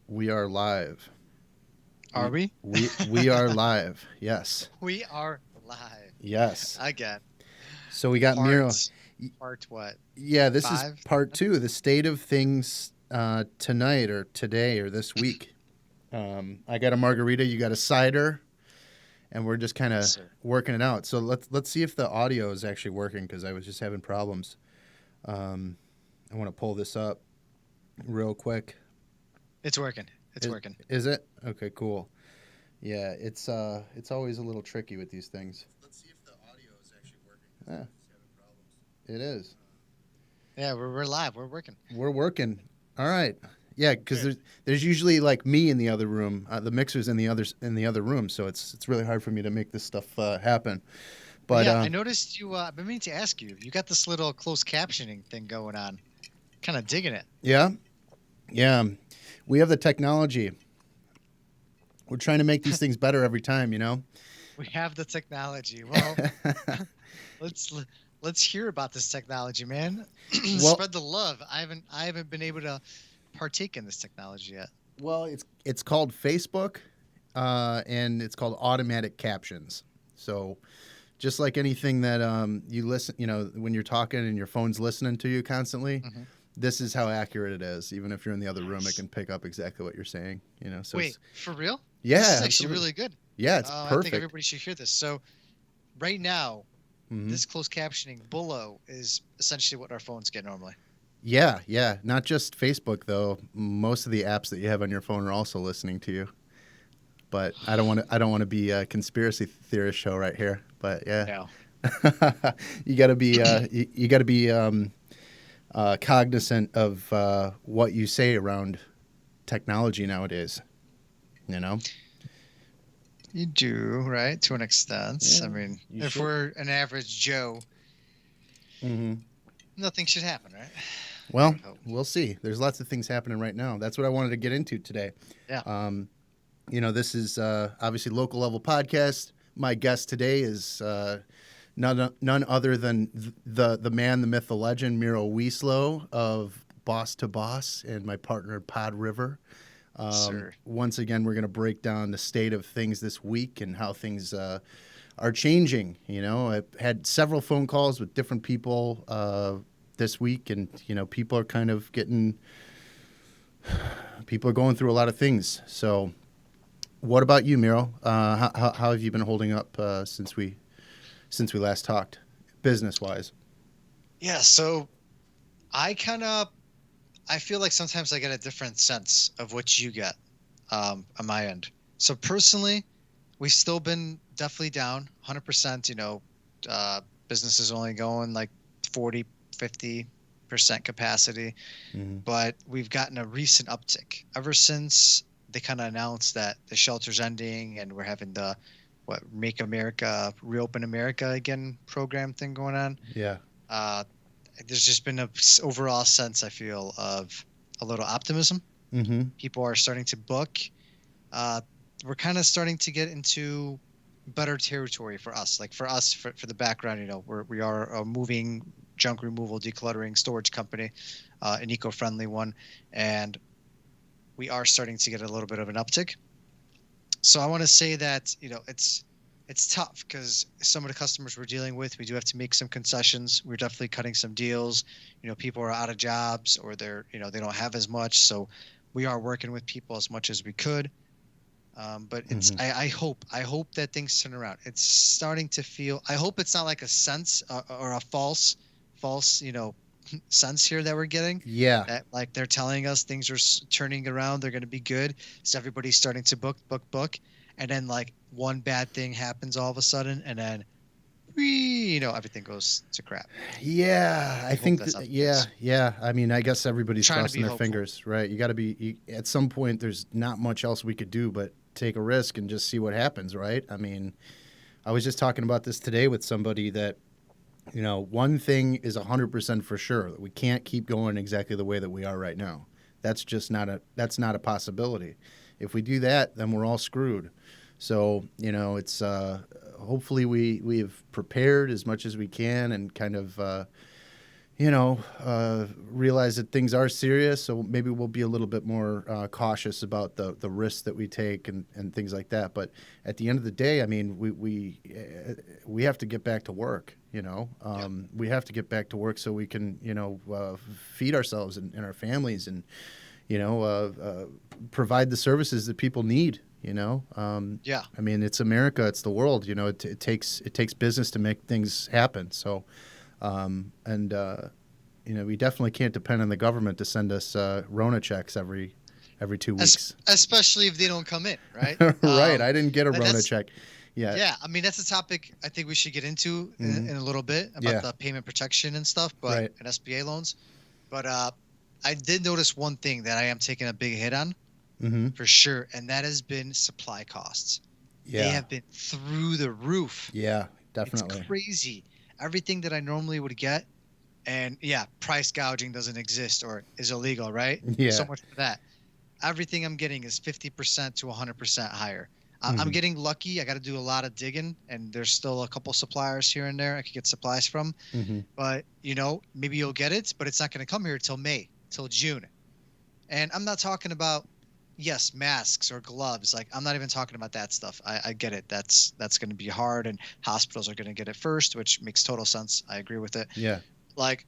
We are live. Are We we? we are live. Yes. We are live Yes. again. So we got Part Miro. part what? Yeah, this is Five? part two, the state of things tonight or today or this week. I got a margarita, you got a cider, and we're just kind Yes, of sir. working it out. So let's see if the audio is actually working because I was just having problems. I want to pull this up real quick. It's working. It's Is working. is it? Okay, cool. Yeah, it's always a little tricky with these things. Let's see if the audio is actually working. Yeah, it is. Yeah, we're live. We're working. We're working. All right. Yeah, because Good. there's usually like me in the other room, the mixer's in the other room, so it's really hard for me to make this stuff happen. But But yeah, I noticed you. I've been meaning to ask you. You got this little closed captioning thing going on. Kind of digging it. yeah, yeah, we have the technology. We're trying to make these things better every time, you know. We have the technology. Well, let's let's hear about this technology, man. well, Spread the love. I haven't been able to partake in this technology yet. well, it's called Facebook, and it's called automatic captions. So just like anything that you listen, you know, when you're talking and your phone's listening to you constantly, Hmm. this is how accurate it is. Even if you're in the other room, it Nice. can pick up exactly what you're saying. You know, so Wait, it's, for real? This yeah, is actually absolutely, really good. yeah, it's I think perfect. everybody should hear this. So right now, Hmm. this closed captioning below is essentially what our phones get normally. Yeah, yeah, not just Facebook though. Most of the apps that you have on your phone are also listening to you. But I don't want to be a conspiracy theorist show right here. But yeah, No. you got to be you got to be cognizant of what you say around technology nowadays. You know. You do, right? To an extent. I Yeah, mean, you if should. we're an average Joe, Hmm. nothing should happen, right? I Well, would hope. we'll see. There's lots of things happening right now. That's what I wanted to get into today. Yeah. Um, you know, this is obviously local level podcast. My guest today is none other than the man, the myth, the legend, Miro Wieslow of Boss to Boss, and my partner PodRiver. Sir. Once again, we're going to break down the state of things this week and how things are changing. You know, I've had several phone calls with different people this week, and you know, people are going through a lot of things. So, what about you, Miro? How have you been holding up since we last talked, business wise? Yeah, so I kind of I feel like sometimes I get a different sense of what you get on my end. So personally, we've still been definitely down 100%, uh, business is only going like 40, 50% capacity, Mm-hmm. but we've gotten a recent uptick ever since they kind of announced that the shelter's ending and we're having the what Make America Reopen America again program thing going on. Yeah. Uh, there's just been a overall sense I feel of a little optimism. Mm-hmm. People are starting to book. Uh, we're kind of starting to get into better territory for us. Like for us, for the background, we are a moving junk removal, decluttering storage company, an eco-friendly one, and we are starting to get a little bit of an uptick. So I want to say that it's tough because some of the customers we're dealing with, we do have to make some concessions. We're definitely cutting some deals. People are out of jobs or they don't have as much. So we are working with people as much as we could. But it's Mm-hmm. I hope that things turn around. It's starting to feel. I hope it's not like a sense or a false sense here that we're getting. Yeah. That like they're telling us things are turning around. They're going to be good. So everybody's starting to book, and then like one bad thing happens all of a sudden, and then everything goes to crap. Yeah, I I hope think that's not the yeah, case. yeah. I mean, I guess everybody's Trying to crossing be their hopeful. fingers, right? You got to at some point. There's not much else we could do but take a risk and just see what happens, right? I mean, I was just talking about this today with somebody that you know, one thing is 100% for sure that we can't keep going exactly the way that we are right now. That's not a possibility. If we do that, then we're all screwed. So you know, it's hopefully we have prepared as much as we can and kind of realize that things are serious. So maybe we'll be a little bit more cautious about the risks that we take and things like that. But at the end of the day, I mean, we have to get back to work. Yep. We have to get back to work so we can feed ourselves and our families and provide the services that people need. Yeah. I mean, it's America, it's the world. It takes business to make things happen. So. And we definitely can't depend on the government to send us Rona checks every 2 weeks. Especially if they don't come in, right? Right. I didn't get a Rona That's check yet. Yeah. I mean, that's a topic I think we should get into Mhm. in a little bit about Yeah. the payment protection and stuff, but Right. and SBA loans. But I did notice one thing that I am taking a big hit on Mm-hmm. for sure, and that has been supply costs. They Yeah. have been through the roof. Yeah. It's Definitely. crazy. Everything that I normally would get, and yeah, price gouging doesn't exist or is illegal, right? So Yeah. much for that. Everything I'm getting is 50% to 100% higher. I'm Mm-hmm. getting lucky. I got to do a lot of digging, and there's still a couple suppliers here and there I could get supplies from. Mm-hmm. But maybe you'll get it, but it's not going to come here till May, till June. And I'm not talking about, yes, masks or gloves. Like, I'm not even talking about that stuff. I get it. That's going to be hard, and hospitals are going to get it first, which makes total sense. I agree with it. Yeah. Like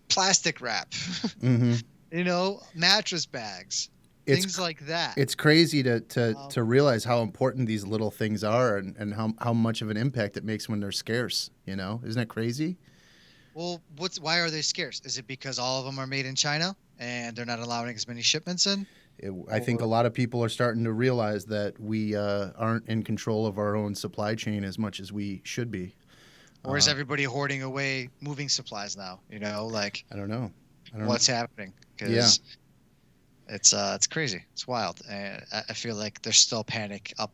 plastic wrap, Mm-hmm. mattress bags, It's things like that. it's crazy to Um, to realize how important these little things are and how much of an impact it makes when they're scarce. Isn't that crazy? well, why are they scarce? Is it because all of them are made in China and they're not allowing as many shipments in? I think a Or lot of people are starting to realize that we aren't in control of our own supply chain as much as we should be. or is Uh, everybody hoarding away moving supplies now? Like I don't know. I don't. what's happening? Yeah. Because it's crazy. It's wild, and I feel like there's still panic up.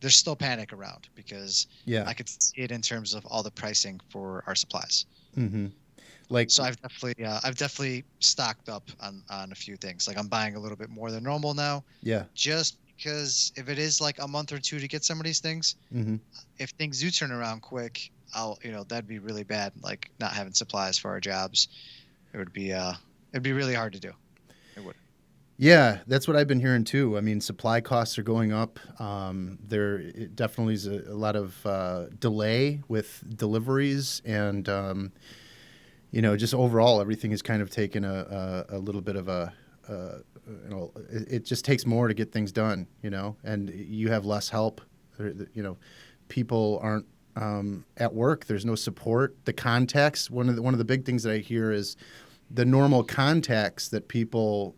There's still panic around because Yeah. I could see it in terms of all the pricing for our supplies. Mm-hmm. Like. So I've definitely stocked up on a few things. Like I'm buying a little bit more than normal now, Yeah. just because if it is like a month or two to get some of these things, Mm-hmm. if things do turn around quick, that'd be really bad. Like not having supplies for our jobs, it'd be really hard to do. It would. Yeah, that's what I've been hearing too. I mean, supply costs are going up. There it definitely is a lot of delay with deliveries, and just overall, everything has kind of taken a little bit of it just takes more to get things done. And you have less help. People aren't at work. There's no support. The contacts. One of the big things that I hear is the normal contacts that people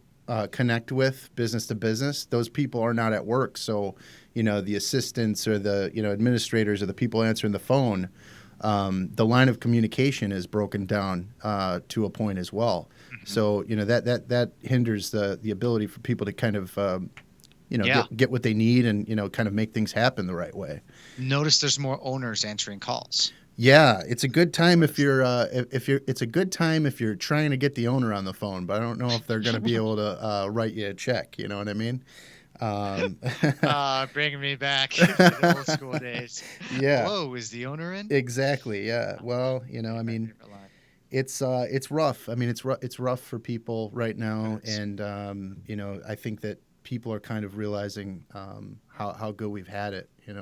connect with business to business. Those people are not at work. So, the assistants or the administrators or the people answering the phone, the line of communication is broken down to a point as well. Mhm. So, that hinders the ability for people to kind of Yeah. get what they need and kind of make things happen the right way. Notice there's more owners answering calls. Yeah, it's a good time if you're it's a good time if you're trying to get the owner on the phone, but I don't know if they're going to be able to write you a check. You know what I mean? Um, Bringing me back to the old school days. yeah, Hello, is the owner in? exactly. Yeah. Well, I My mean, favorite line. it's rough. I mean, it's rough for people right now, It is. and I think that people are kind of realizing how good we've had it. You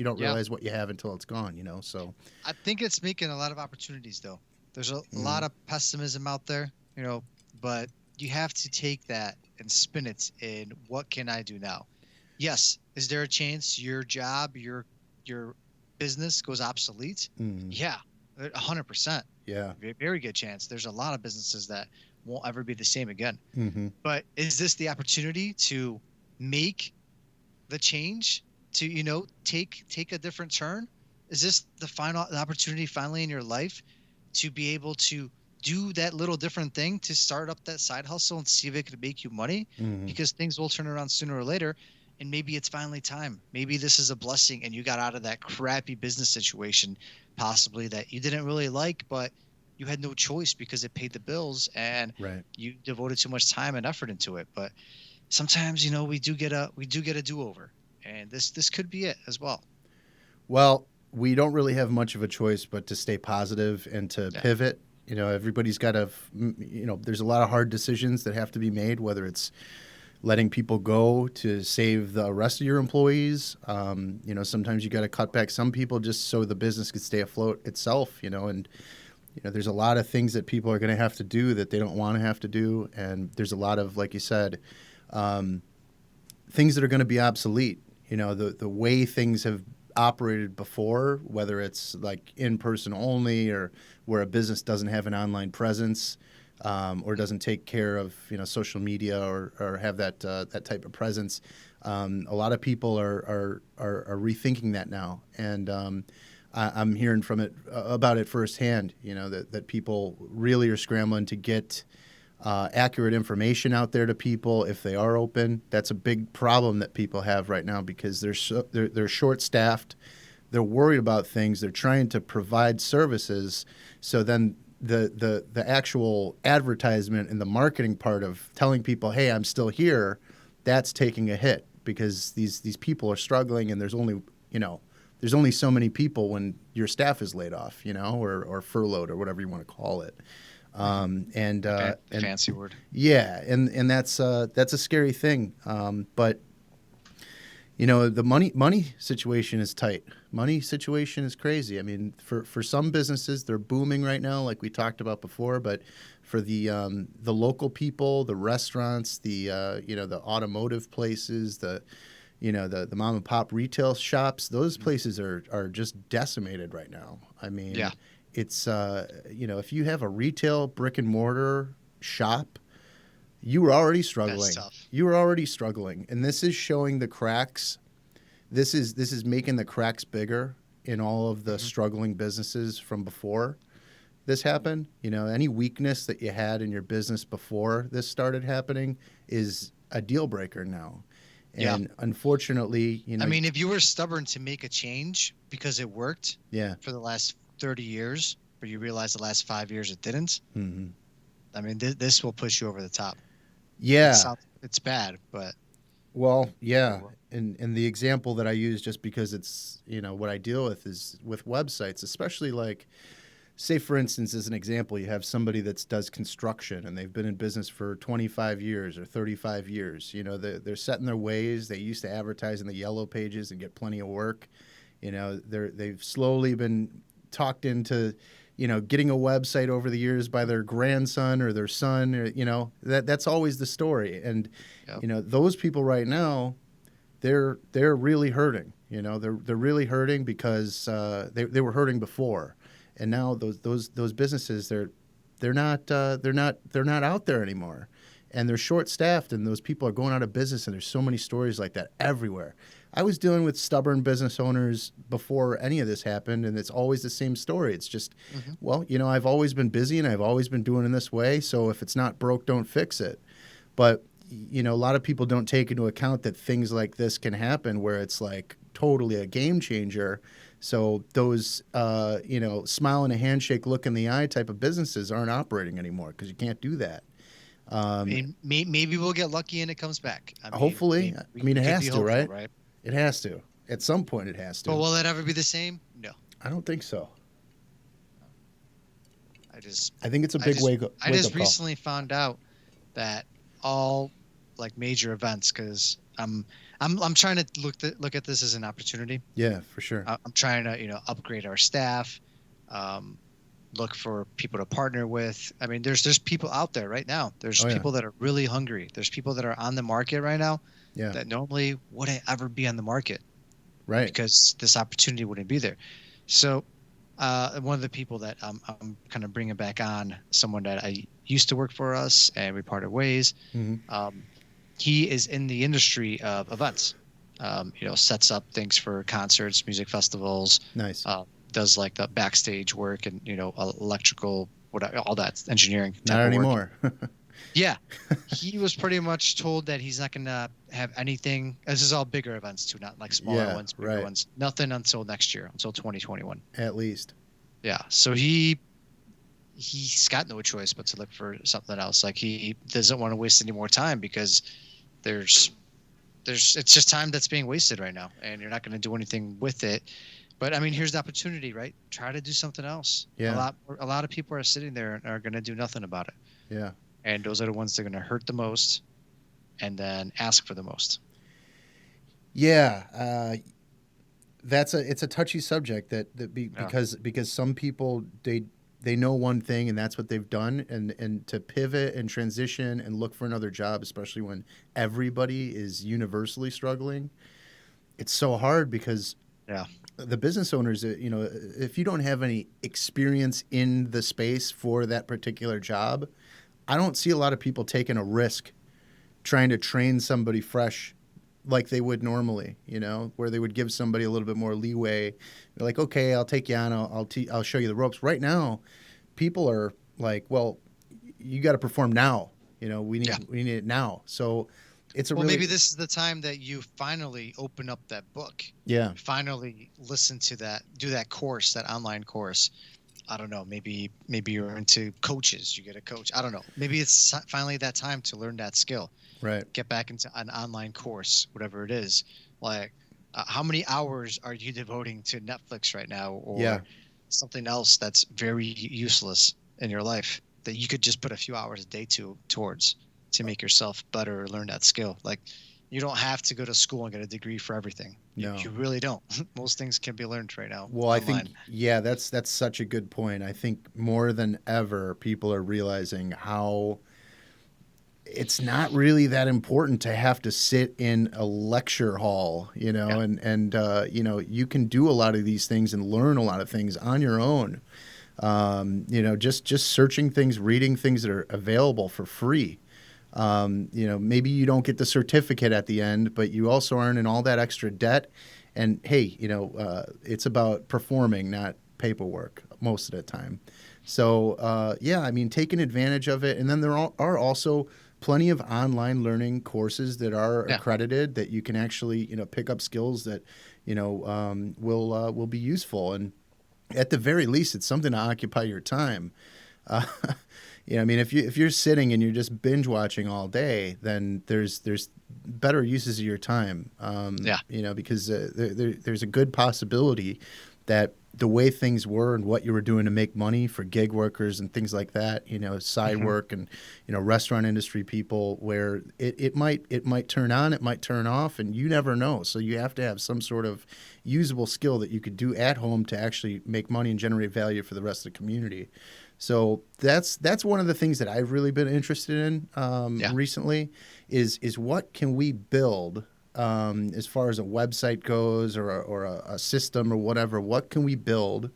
don't Yeah. realize what you have until it's gone. So. I think it's making a lot of opportunities, though. There's a Mhm. lot of pessimism out there, but you have to take that and spin it in what can I do now? Yes, is there a chance your job, your business goes obsolete? Mhm. Yeah, 100%. Yeah. Very good chance. There's a lot of businesses that won't ever be the same again. Hmm. But is this the opportunity to make the change to take a different turn? Is this the opportunity finally in your life to be able to do that little different thing, to start up that side hustle and see if it could make you money? Hmm. Because things will turn around sooner or later, and maybe it's finally time. Maybe this is a blessing and you got out of that crappy business situation possibly that you didn't really like, but you had no choice because it paid the bills and Right. you devoted too much time and effort into it. But sometimes we do get a do-over, and this could be it as well. Well, we don't really have much of a choice but to stay positive and to Yeah. pivot. everybody's got to, there's a lot of hard decisions that have to be made, whether it's letting people go to save the rest of your employees. Sometimes you got to cut back some people just so the business could stay afloat itself, and there's a lot of things that people are going to have to do that they don't want to have to do. And there's a lot of, like you said, things that are going to be obsolete. The way things have operated before, whether it's like in person only or where a business doesn't have an online presence, or doesn't take care of social media or have that type of presence. A lot of people are rethinking that now, and I'm hearing from it about it firsthand. That people really are scrambling to get accurate information out there to people if they are open. That's a big problem that people have right now because they're short-staffed. They're worried about things. They're trying to provide services. So then the actual advertisement and the marketing part of telling people, hey, I'm still here, that's taking a hit because these people are struggling, and there's only so many people when your staff is laid off, or furloughed or whatever you want to call it. And fancy word. Yeah, and that's a scary thing. But the money situation is tight. Money situation is crazy. I mean, for some businesses, they're booming right now, like we talked about before. But for the local people, the restaurants, the automotive places, the mom and pop retail shops, those places are just decimated right now. I mean, yeah. It's if you have a retail brick and mortar shop, you were already struggling. That's tough. You were already struggling, and this is showing the cracks. This is making the cracks bigger in all of the struggling businesses from before this happened. Any weakness that you had in your business before this started happening is a deal breaker now. And unfortunately, I mean, if you were stubborn to make a change because it worked for the last 30 years, but you realize the last 5 years it didn't, I mean, this will push you over the top. Yeah. It's bad, but... Well, yeah. And the example that I use, just because it's, what I deal with, is with websites, especially like, say, for instance, as an example, you have somebody that does construction and they've been in business for 25 years or 35 years. They're set in their ways. They used to advertise in the yellow pages and get plenty of work. They've slowly been talked into, getting a website over the years by their grandson or their son, or, that's always the story. And, those people right now, they're really hurting. They're really hurting because they were hurting before. And now those businesses, they're not out there anymore, and they're short staffed, and those people are going out of business. And there's so many stories like that everywhere. I was dealing with stubborn business owners before any of this happened, and it's always the same story. It's just, well, I've always been busy and I've always been doing it this way. So if it's not broke, don't fix it. But a lot of people don't take into account that things like this can happen where it's like totally a game changer. So those, smile and a handshake, look in the eye type of businesses aren't operating anymore because you can't do that. Maybe we'll get lucky and it comes back. Hopefully. It has to, hopeful, right? It has to. At some point, it has to. But will it ever be the same? No. I don't think so. I think it's a big wake up. I just recently found out that all like major events, because I'm trying to look at this as an opportunity. Yeah, for sure. I'm trying to upgrade our staff, look for people to partner with. I mean, there's people out there right now. There's people that are really hungry. There's people that are on the market right now that normally wouldn't ever be on the market, right? Because this opportunity wouldn't be there. So one of the people that I'm kind of bringing back on, someone that I used to work for us and we parted ways. He is in the industry of events. Sets up things for concerts, music festivals. Nice. Does like the backstage work and electrical, all that engineering. Not anymore. Yeah, he was pretty much told that he's not going to have anything. This is all bigger events too, not like smaller ones, bigger ones. Nothing until next year, until 2021. At least. Yeah, so he's got no choice but to look for something else. Like he doesn't want to waste any more time because it's just time that's being wasted right now, and you're not going to do anything with it But I mean, here's the opportunity, right? Try to do something else. Yeah. A lot of people are sitting there and are going to do nothing about it. Yeah. And those are the ones that are going to hurt the most and then ask for the most. Yeah. It's a touchy subject Yeah. because some people they know one thing and that's what they've done, and to pivot and transition and look for another job, especially when everybody is universally struggling, it's so hard because Yeah. the business owners, if you don't have any experience in the space for that particular job, I don't see a lot of people taking a risk trying to train somebody fresh like they would normally, where they would give somebody a little bit more leeway. They're like, okay, I'll take you on, I'll show you the ropes. Right now, people are like, well, you got to perform now. Yeah. We need it now. So it's a Well, really maybe this is the time that you finally open up that book. yeah Finally listen to that, do that course, that online course. I don't know. Maybe you're into coaches. You get a coach. I don't know. Maybe it's finally that time to learn that skill. right. Get back into an online course, whatever it is. Like, how many hours are you devoting to Netflix right now, Yeah. or something else that's very useless in your life that you could just put a few hours a day towards to make yourself better or learn that skill? Like, you don't have to go to school and get a degree for everything. No. You really don't. Most things can be learned right now Well, I online. think that's such a good point. I think more than ever, people are realizing how it's not really that important to have to sit in a lecture hall, Yeah. and you can do a lot of these things and learn a lot of things on your own. Just searching things, reading things that are available for free. Maybe you don't get the certificate at the end, but you also aren't in all that extra debt. And hey, it's about performing, not paperwork most of the time. So I mean, taking advantage of it, and then there are also plenty of online learning courses that are Yeah. accredited that you can actually pick up skills that will be useful, and at the very least, it's something to occupy your time. Uh, I mean, if you're sitting and you're just binge watching all day, then there's better uses of your time. Yeah. Because there's a good possibility that the way things were and what you were doing to make money for gig workers and things like that, side Mhm. work and restaurant industry people, where it might turn on, it might turn off, and you never know. So you have to have some sort of usable skill that you could do at home to actually make money and generate value for the rest of the community. So that's one of the things that I've really been interested in Yeah. recently is what can we build as far as a website goes, or a system or whatever. What can we build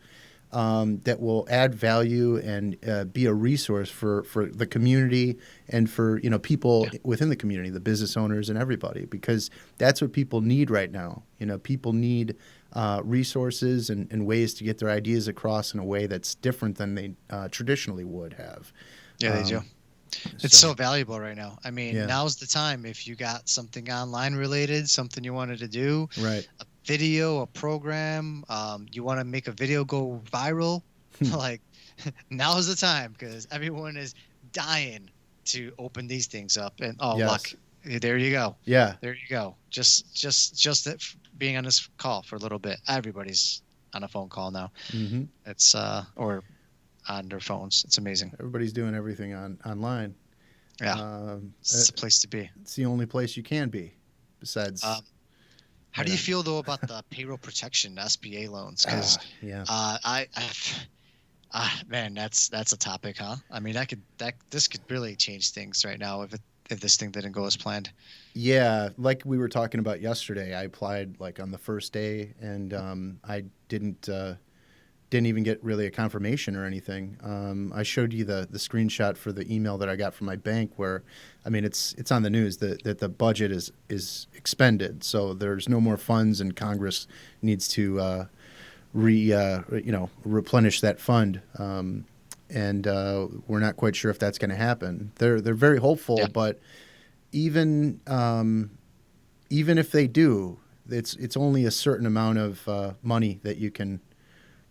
that will add value and be a resource for the community and for people within the community, the business owners and everybody, because that's what people need right now. People need resources and ways to get their ideas across in a way that's different than they traditionally would have. Yeah, they do. It's so valuable right now. I mean, Yeah. now's the time. If you got something online related, something you wanted to do, Right. a video, a program, you want to make a video go viral, like, now's the time, because everyone is dying to open these things up. And Yes. luck, there you go. Yeah. There you go. Just that being on this call for a little bit. Everybody's on a phone call now. Mm-hmm. It's or on their phones. It's amazing. Everybody's doing everything online. Yeah. It's the place to be. It's the only place you can be, besides. How do you feel though about the payroll protection SBA loans? Because man, that's a topic, huh? I mean, this could really change things right now if this thing didn't go as planned. Yeah, like we were talking about yesterday, I applied like on the first day, and I didn't even get really a confirmation or anything. I showed you the screenshot for the email that I got from my bank, where, I mean, it's on the news that the budget is expended, so there's no more funds, and Congress needs to replenish that fund. And we're not quite sure if that's going to happen. They're very hopeful, Yeah. but even if they do, it's only a certain amount of money that you can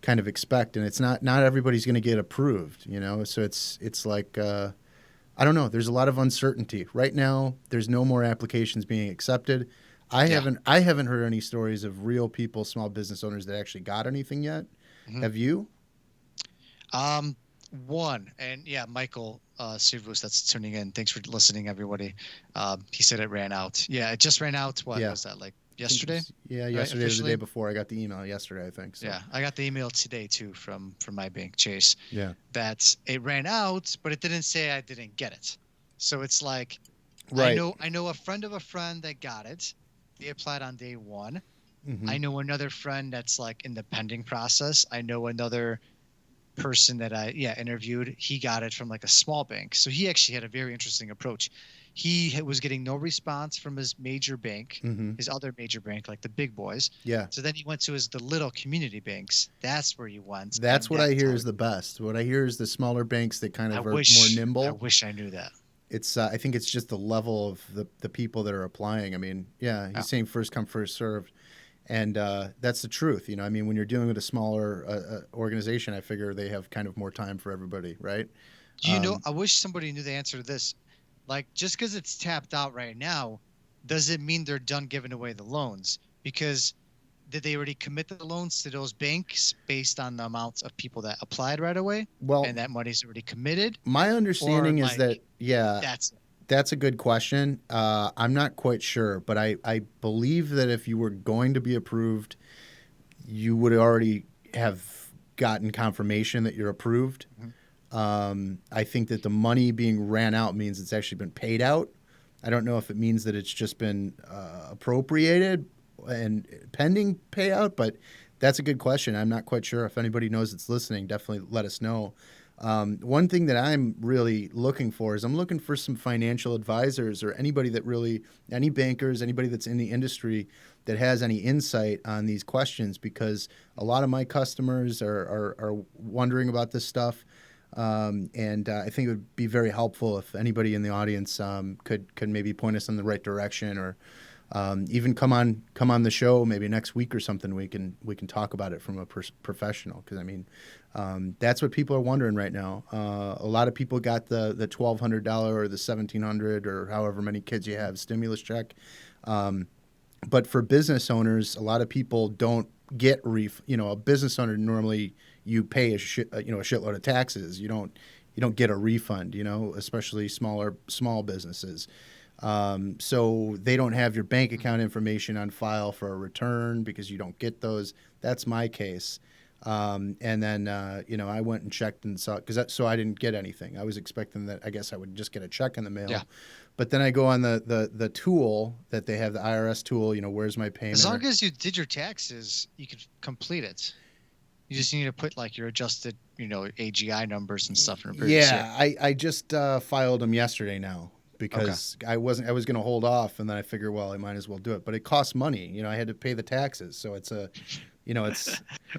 kind of expect, and it's not everybody's going to get approved, So it's like I don't know. There's a lot of uncertainty right now. There's no more applications being accepted. Yeah. I haven't heard any stories of real people, small business owners that actually got anything yet. Mhm. Have you? Um, One, and yeah, Michael Sivus that's tuning in. Thanks for listening, everybody. He said it ran out. Yeah, it just ran out. What Yeah. was that, like I think it yesterday? was, yeah, Right, yesterday or the day officially? before. I got the email yesterday, I think. So, Yeah, I got the email today too from my bank, Chase, yeah. that it ran out, but it didn't say I didn't get it. So it's like Right. I know a friend of a friend that got it. They applied on day one. Hmm. I know another friend that's like in the pending process. I know another person that I interviewed. He got it from like a small bank. So he actually had a very interesting approach. Was getting no response from his major bank, Hmm. his other major bank, like the big boys. Yeah. So then he went to the little community banks. That's where he went, That's and what I that's hear how is the best. What I hear is the smaller banks that kind of are more I nimble. wish I knew that. It's I think it's just the level of the people that are applying. I mean, yeah, Yeah. he's saying first come first served, and that's the truth. You know, I mean, when you're dealing with a smaller organization, I figure they have kind of more time for everybody, right? Do you know? Um, I wish somebody knew the answer to this. Like, just because it's tapped out right now, does it mean they're done giving away the loans? Because did they already commit the loans to those banks based on the amounts of people that applied right away, well, and that money's already committed, my or understanding is like that yeah, that's it? that's a good question. I'm not quite sure, but I believe that if you were going to be approved, you would already have gotten confirmation that you're approved. Mhm. I think that the money being ran out means it's actually been paid out. I don't know if it means that it's just been appropriated and pending payout, but that's a good question. I'm not quite sure. If anybody knows that's listening, definitely let us know. One thing that I'm really looking for is I'm looking for some financial advisors or anybody that really, any bankers, anybody that's in the industry that has any insight on these questions because a lot of my customers are wondering about this stuff. And I think it would be very helpful if anybody in the audience could maybe point us in the right direction, or even come on the show maybe next week or something. We can talk about it from a professional because I mean that's what people are wondering right now. A lot of people got the $1,200 or the $1,700 or however many kids you have stimulus check. But for business owners, a lot of people don't get a business owner normally you pay a shitload of taxes. You don't get a refund. Especially small businesses. So they don't have your bank account information on file for a return because you don't get those. That's my case. And then I went and checked and saw so I didn't get anything. I was expecting that I guess I would just get a check in the Yeah. mail, but then I go on the tool that they have, the IRS tool. Where's my As payment? long as you did your taxes, you could complete it. You just need to put like your adjusted, AGI numbers and stuff from the previous year. Yeah, I just filed them yesterday now Okay. because I was going to hold off, and then I figured, well, I might as well do it. But it costs money. I had to pay the taxes, so it's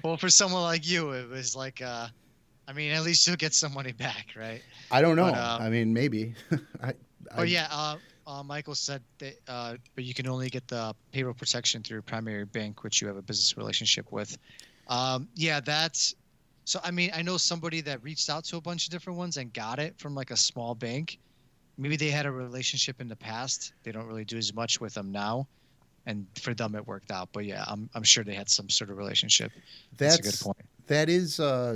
Well, for someone like you, it was like, I mean, at least you'll get some money back, right? I don't But know. I mean, maybe. I but I yeah, Michael said that, but you can only get the payroll protection through your primary bank, which you have a business relationship with. Yeah, that's so. I mean, I know somebody that reached out to a bunch of different ones and got it from like a small bank. Maybe they had a relationship in the past. They don't really do as much with them now, and for them it worked out. But yeah, I'm sure they had some sort of relationship. That's a good that's point. that is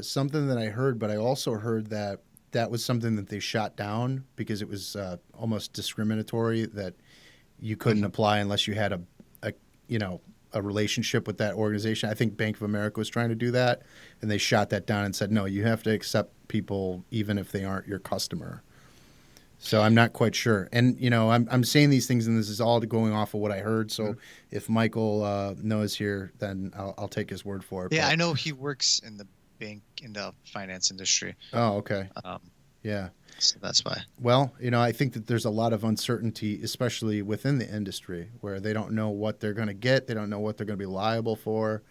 something that I heard, but I also heard that that was something that they shot down because it was almost discriminatory that you couldn't Mhm. apply unless you had a you know a relationship with that organization. I think Bank of America was trying to do that, and they shot that down and said no, you have to accept people even if they aren't your customer. So I'm not quite sure, and I'm saying these things, and this is all going off of what I heard. So if Michael knows here, then I'll take his word for it. Yeah, But I know he works in the bank in the finance industry. oh, okay, Um, yeah. so that's why. Well, I think that there's a lot of uncertainty, especially within the industry, where they don't know what they're going to get. They don't know what they're going to be liable for.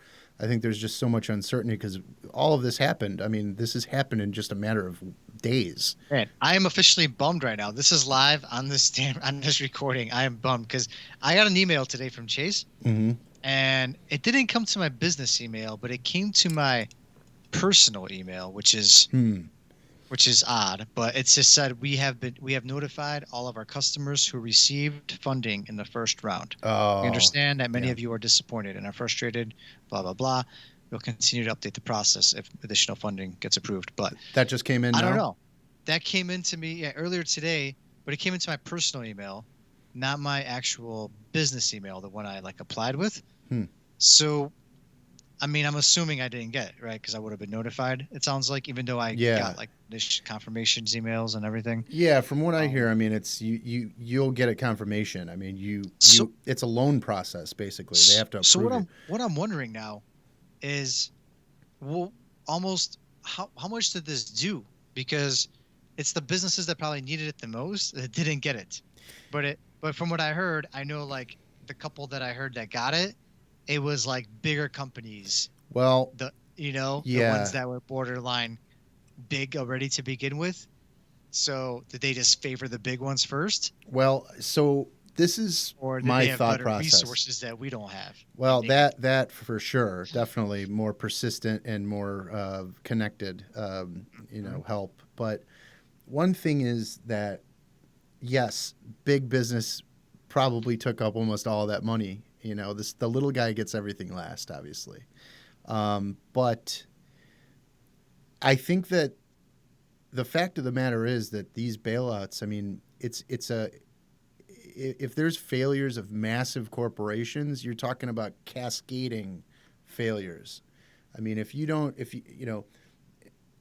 I think there's just so much uncertainty because all of this happened. I mean, this has happened in just a matter of days. Man, I am officially bummed right now. This is live on this on this recording. I am bummed because I got an email today from Chase, Mm-hmm. and it didn't come to my business email, but it came to my personal email, which is Hmm. which is odd, but it's just said we have notified all of our customers who received funding in the first round. We Oh, understand that many yeah. of you are disappointed and are frustrated, blah blah blah. We'll continue to update the process if additional funding gets approved. But That just came in I don't now? know. That came into me, yeah, earlier today, but it came into my personal email, not my actual business email, the one I like applied with. Hmm. So I mean, I'm assuming I didn't get it, right? Because I would have been notified. It sounds like, even though I Yeah. got like this confirmations emails and everything. Yeah, from what I hear, Um, I mean, it's you'll get a confirmation. I mean, so it's a loan process basically. They have to so approve you. what I'm wondering now is, well, almost how much did this do? Because it's the businesses that probably needed it the most that didn't get it. But from what I heard, I know like the couple that I heard that got it, it was like bigger companies, Well, the ones yeah. that were borderline big already to begin with. So did they just favor the big ones first, Well, so this is or did my they have thought better process. resources that we don't have and Well, they got that for sure, definitely more persistent and more connected, Mhm. help. But one thing is that yes, big business probably took up almost all that money. The little guy gets everything last, obviously. But I think that the fact of the matter is that these bailouts, I mean, it's a if there's failures of massive corporations, you're talking about cascading failures. I mean, if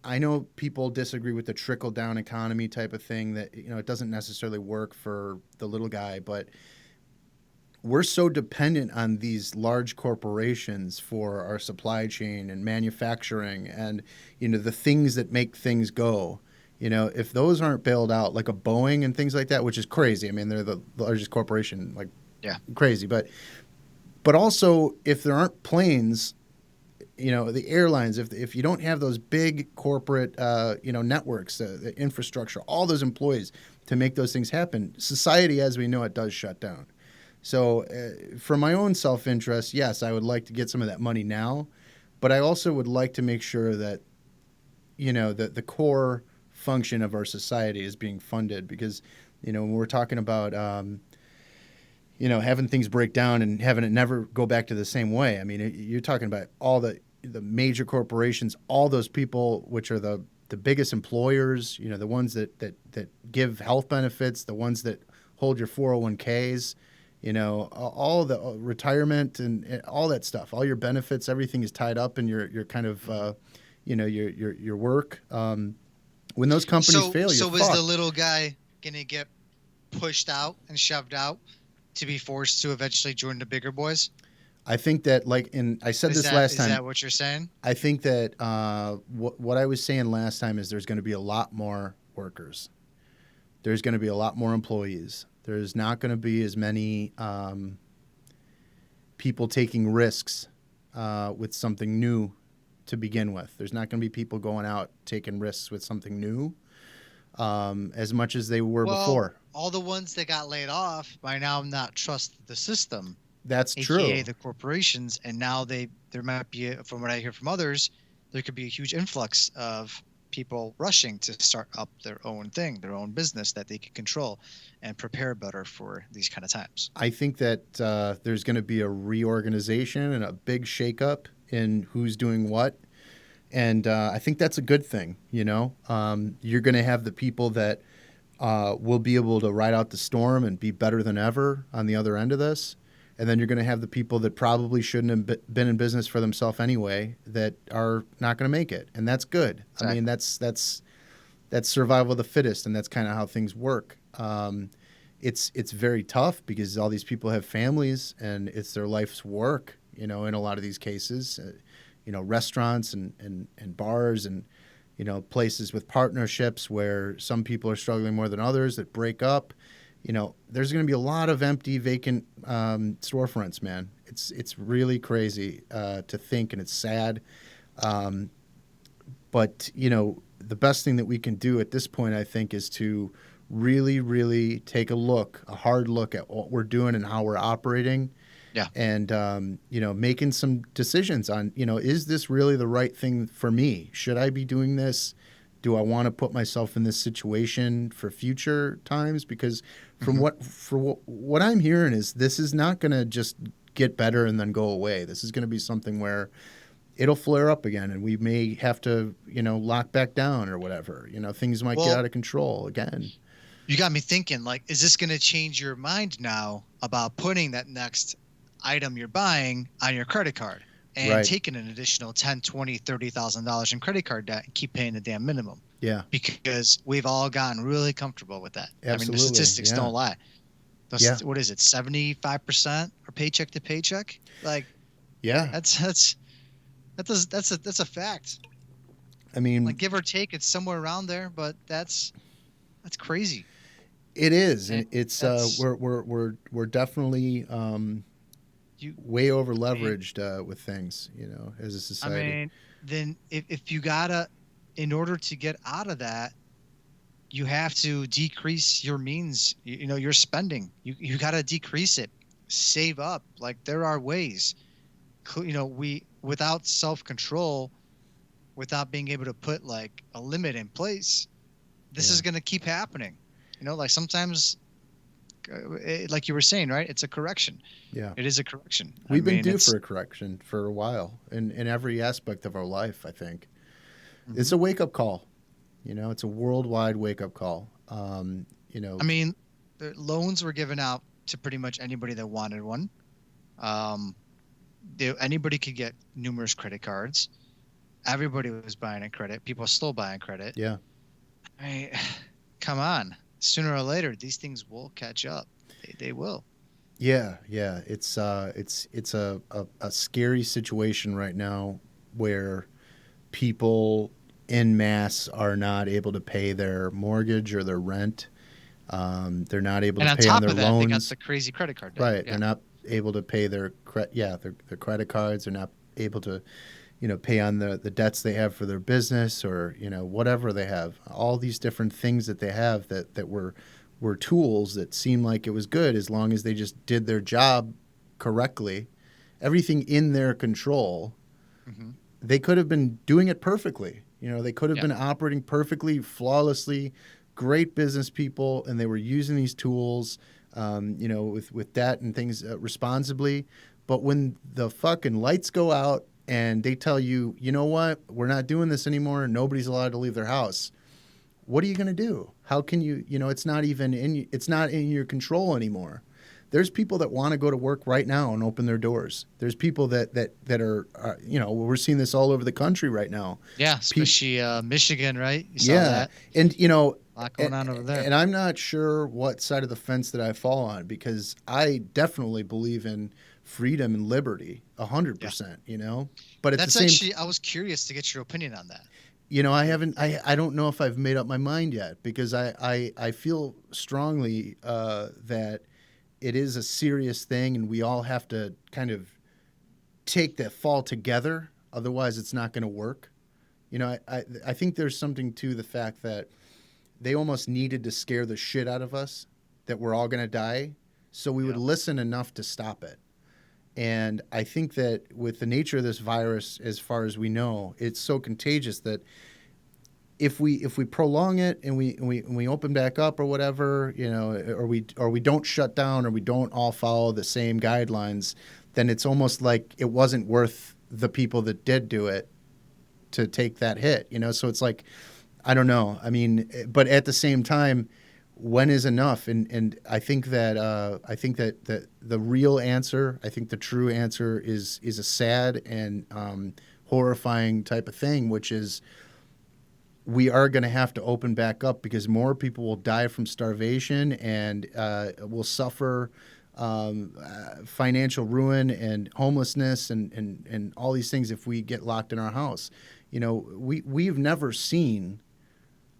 I know people disagree with the trickle down economy type of thing that, it doesn't necessarily work for the little guy, but we're so dependent on these large corporations for our supply chain and manufacturing and the things that make things go. If those aren't bailed out, like a Boeing and things like that, which is crazy. I mean, they're the largest corporation, like Yeah. crazy. But also, if there aren't planes, the airlines, if you don't have those big corporate networks, the infrastructure, all those employees to make those things happen, society as we know it does shut down. So, for my own self interest, yes, I would like to get some of that money now, but I also would like to make sure that that the core function of our society is being funded because when we're talking about having things break down and having it never go back to the same way. I mean, you're talking about all the major corporations, all those people which are the biggest employers, the ones that give health benefits, the ones that hold your 401ks, all the retirement and all that stuff, all your benefits, everything is tied up in your kind of your work. When those companies fail, you're So is the fucked. little guy gonna get pushed out and shoved out to be forced to eventually join the bigger boys? I think that, I said this last Is time. that what you're saying? I think that what I was saying last time is there's going to be a lot more workers. There's going to be a lot more employees. There's not going to be as many people taking risks with something new to begin with. There's not going to be people going out taking risks with something new as much as they were Well, before. all the ones that got laid off by now not trust the system, That's aka true. the corporations, and now there might be, from what I hear from others, there could be a huge influx of people rushing to start up their own thing, their own business that they can control and prepare better for these kind of times. I think that there's going to be a reorganization and a big shakeup in who's doing what. And I think that's a good thing. You're going to have the people that will be able to ride out the storm and be better than ever on the other end of this. And then you're going to have the people that probably shouldn't have been in business for themselves anyway that are not going to make it, and that's good. I mean, Exactly. that's survival of the fittest, and that's kind of how things work. It's very tough because all these people have families, and it's their life's work. In a lot of these cases, restaurants and bars and places with partnerships where some people are struggling more than others that break up. There's going to be a lot of empty, vacant storefronts, man. It's really crazy to think, and it's sad. Um, but the best thing that we can do at this point, I think, is to really, really take a hard look at what we're doing and how we're operating, Yeah. and making some decisions on is this really the right thing for me? Should I be doing this? Do I want to put myself in this situation for future times? Because from Hmm. what I'm hearing is this is not going to just get better and then go away. This is going to be something where it'll flare up again, and we may have to, lock back down or whatever. Things might get Well, out of control again. you got me thinking, like, is this going to change your mind now about putting that next item you're buying on your credit card and Right. taking an additional 10, 20, $30,000 in credit card debt and keep paying the damn minimum? Yeah. Because we've all gotten really comfortable with that. I mean, the Absolutely. statistics Yeah. don't lie. Yeah. What is it? 75% are paycheck to paycheck? Like, Yeah. that's a fact. I mean, Like, give or take, it's somewhere around there, but that's crazy. it is, And and it's that's we're definitely you. way over I mean, leveraged with things, as a I society. mean, then if you gotta, in order to get out of that, you have to decrease your means. Your spending. You gotta decrease it. Save up. Like, there are ways. We, without self control, without being able to put like a limit in place, this Yeah. is gonna keep happening. Like sometimes, like you were saying, right? It's a correction. Yeah. It is a correction. I We've been mean, due it's. for a correction for a while in every aspect of our life, I think. It's Mhm. a wake up call. It's a worldwide wake up call. I mean, the loans were given out to pretty much anybody that wanted one. Um, Anybody could get numerous credit cards. Everybody was buying a credit. People are still buying credit. Yeah. I mean, come on. Sooner or later, these things will catch up. They will. Yeah, yeah. It's a scary situation right now where people in mass are not able to pay their mortgage or their rent. They're not able And to on pay on top their of that, they got loans. the crazy credit card debt. Right. They're Yeah. not able to pay their credit cards. They're not able to, pay on the debts they have for their business or, whatever they have. All these different things that they have that were tools that seemed like it was good as long as they just did their job correctly. Everything in their control, Hmm. they could have been doing it perfectly. They could have Yeah. been operating perfectly, flawlessly, great business people, and they were using these tools, with debt and things responsibly. But when the fucking lights go out and they tell you, you know what, we're not doing this anymore, nobody's allowed to leave their house. What are you going to do? How can you? It's not in your control anymore. There's people that want to go to work right now and open their doors. There's people that are we're seeing this all over the country right now. Yeah. Pe- Especially Michigan, right? You saw yeah, that. and A lot going and, on over there. and I'm not sure what side of the fence that I fall on because I definitely believe in freedom and liberty, Yeah. 100%. But at the That's same, actually, I was curious to get your opinion on that. I haven't, I don't know if I've made up my mind yet because I feel strongly that it is a serious thing and we all have to kind of take that fall together. Otherwise, it's not going to work. I think there's something to the fact that they almost needed to scare the shit out of us that we're all going to die so we would Yeah. listen enough to stop it. And I think that with the nature of this virus, as far as we know, it's so contagious that if we prolong it and we open back up or whatever, or we don't shut down or we don't all follow the same guidelines, then it's almost like it wasn't worth the people that did do it to take that hit. So it's like I don't know. I mean, but at the same time, when is enough? And I think that the real answer, I think the true answer is a sad and horrifying type of thing, which is we are going to have to open back up because more people will die from starvation and will suffer financial ruin and homelessness and all these things if we get locked in our house. We've never seen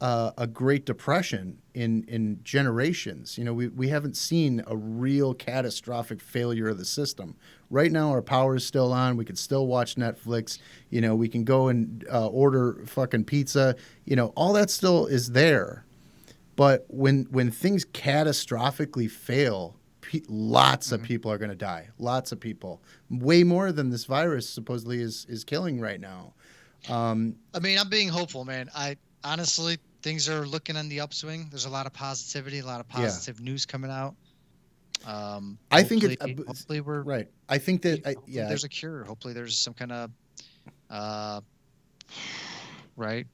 a Great Depression in generations. We haven't seen a real catastrophic failure of the system. Right now, our power is still on. We can still watch Netflix. We can go and order fucking pizza. All that still is there. But when things catastrophically fail, lots of Mhm. people are going to die. Lots of people, way more than this virus supposedly is killing right now. I mean, I'm being hopeful, man. honestly, things are looking on the upswing. There's a lot of positivity, a lot of Yeah. positive news coming out. I think it's Hopefully we're right. I think that hopefully yeah, there's a cure. Hopefully there's some kind of uh, right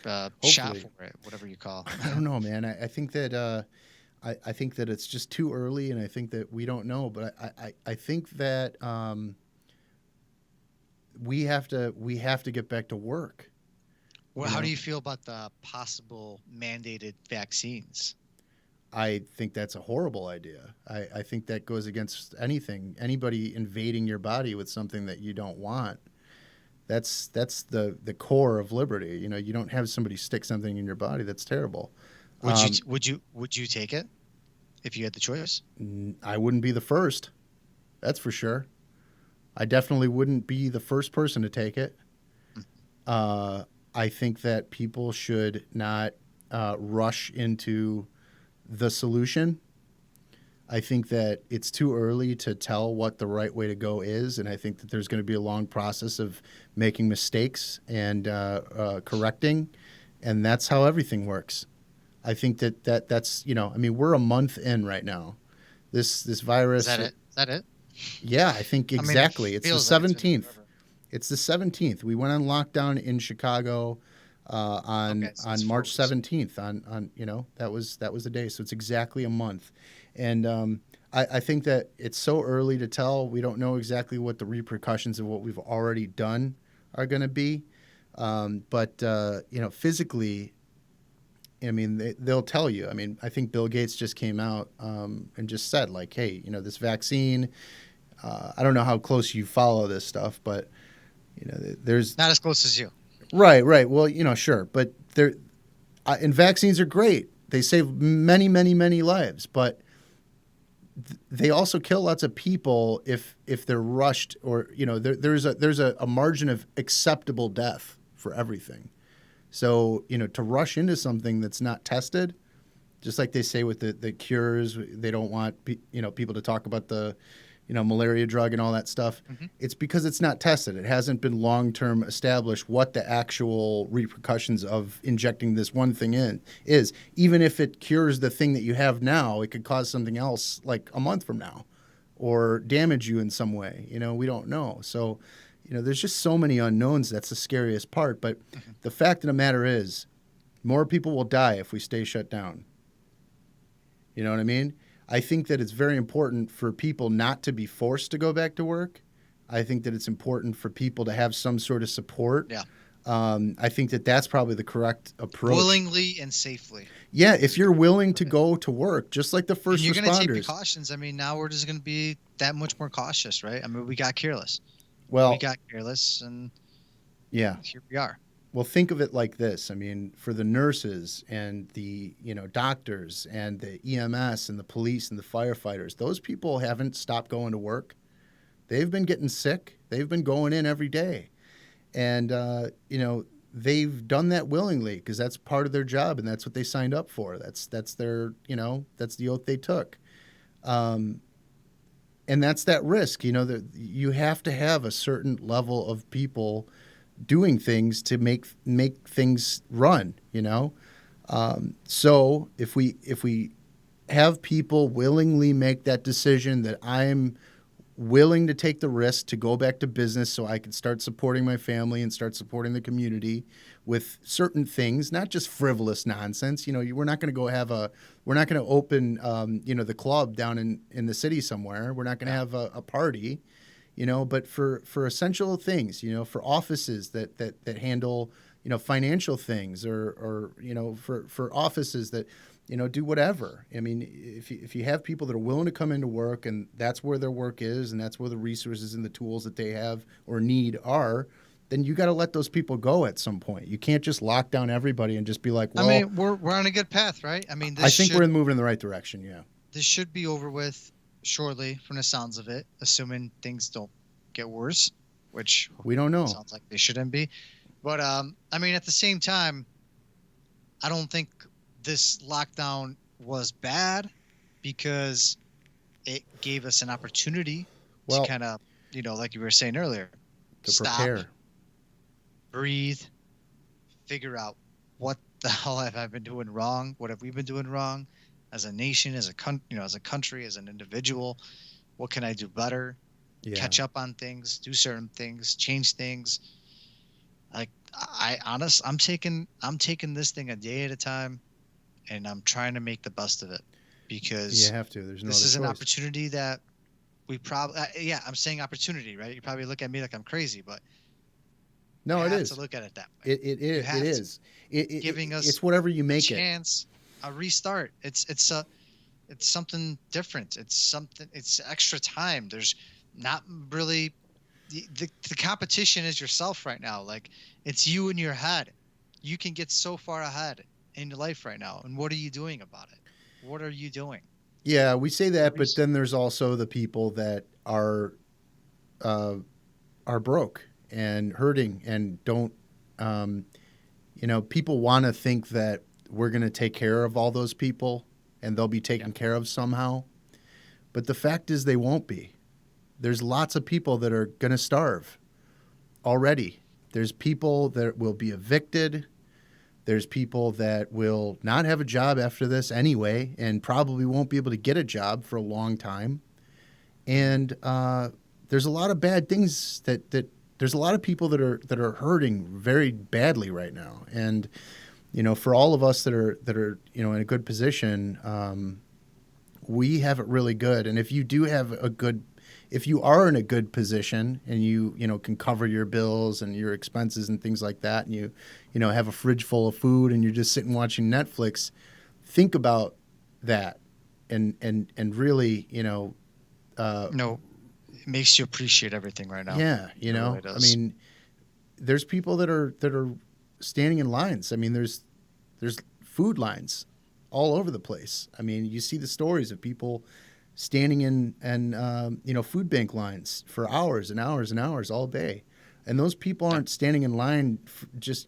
shot hopefully. for it, whatever you call. I don't know, man. I think that I think that it's just too early, and I think that we don't know. But I think that we have to get back to work. Well, You how do know, you feel about the possible mandated vaccines? I think that's a horrible idea. I think that goes against anybody invading your body with something that you don't want. That's the core of liberty. You know, you don't have somebody stick something in your body. That's terrible. Um, Would you take it if you had the choice? I wouldn't be the first. That's for sure. I definitely wouldn't be the first person to take it. Uh, I think that people should not rush into the solution. I think that it's too early to tell what the right way to go is, and I think that there's going to be a long process of making mistakes and correcting, and that's how everything works. I think that's I mean, we're a month in right now. This Is virus, that it? Is that it? yeah, I think I mean, it exactly. It's the feels like it's been 17th. forever. It's the 17th. We went on lockdown in Chicago Okay, so it's on four March weeks. 17th. On that was the day. So it's exactly a month, and I think that it's so early to tell. We don't know exactly what the repercussions of what we've already done are going to be, but physically. I mean, they'll tell you. I mean, I think Bill Gates just came out and just said, like, hey, this vaccine. I don't know how close you follow this stuff, but there's Not as close as you. right, right. Well, sure, but and vaccines are great. They save many, many, many lives, but they also kill lots of people if they're rushed or there's a margin of acceptable death for everything. So to rush into something that's not tested, just like they say with the cures, they don't want people to talk about the malaria drug and all that stuff. Hmm. It's because it's not tested. It hasn't been long term established what the actual repercussions of injecting this one thing in is. Even if it cures the thing that you have now, it could cause something else like a month from now, or damage you in some way. We don't know. So, there's just so many unknowns. That's the scariest part. But Hmm. the fact of the matter is, more people will die if we stay shut down. You know what I mean? I think that it's very important for people not to be forced to go back to work. I think that it's important for people to have some sort of support. Yeah, I think that that's probably the correct approach. willingly and safely Yeah, is if a good you're way to willing put to it. go to work, just like the And first you're going to take responders. precautions. I mean, now we're just going to be that much more cautious, right? I mean, we got careless. We Well, got careless, and yeah. here we are. Well, think of it like this. I mean, for the nurses and the doctors and the EMS and the police and the firefighters, those people haven't stopped going to work. They've been getting sick. They've been going in every day. And they've done that willingly because that's part of their job and that's what they signed up for. That's their that's the oath they took. Um, and that's that risk. That you have to have a certain level of people doing things to make things run. So if we have people willingly make that decision that I'm willing to take the risk to go back to business so I can start supporting my family and start supporting the community with certain things, not just frivolous nonsense. We're not going to we're not going to open, the club down in the city somewhere. We're not going to Yeah. have a party, but for essential things, for offices that handle, financial things or for offices that, do whatever. I mean, if you have people that are willing to come into work and that's where their work is and that's where the resources and the tools that they have or need are, then you got to let those people go at some point. You can't just lock down everybody and just be like, I well, mean, we're on a good path, right? I mean, I think we're moving in the right direction. Yeah. this should be over with shortly, from the sounds of it, assuming things don't get worse, which We don't know. sounds like they shouldn't be. But I mean, at the same time, I don't think this lockdown was bad because it gave us an opportunity to Well, kind of, like you were saying earlier, to stop, prepare. breathe, figure out what the hell have I been doing wrong? What have we been doing wrong as a nation, as a as a country, as an individual? What can I do better? Yeah. Catch up on things, do certain things, change things. Like I'm taking this thing a day at a time, and I'm trying to make the best of it You because have to. There's no this other is an choice. opportunity that we probably yeah, I'm saying opportunity, right? You probably look at me like I'm crazy, but you No, it have to is. look at it that way. You It have to. is. Giving us It's whatever you a make it. chance, a restart. It's something different. It's something. It's extra time. There's not really the competition is yourself right now. Like it's you in your head. You can get so far ahead in your life right now. And what are you doing about it? What are you doing? Yeah, we say The that, but reason. then there's also the people that uh, are broke and hurting and don't. Um, people want to think that we're going to take care of all those people and they'll be Yeah. taken care of somehow. But the fact is, they won't be. There's lots of people that are going to starve already. There's people that will be evicted. There's people that will not have a job after this anyway and probably won't be able to get a job for a long time. Mhm. And there's a lot of bad things that there's a lot of people that are hurting very badly right now. And for all of us that are in a good position, we have it really good. And if you are in a good position and you can cover your bills and your expenses and things like that, and you have a fridge full of food and you're just sitting watching Netflix, think about that and really uh, No, it makes you appreciate everything right now. yeah, It really I does. mean, there's people that are standing in lines. I mean, there's food lines all over the place. I mean, you see the stories of people standing in and food bank lines for hours and hours and hours all day, and those people Yeah. aren't standing in line just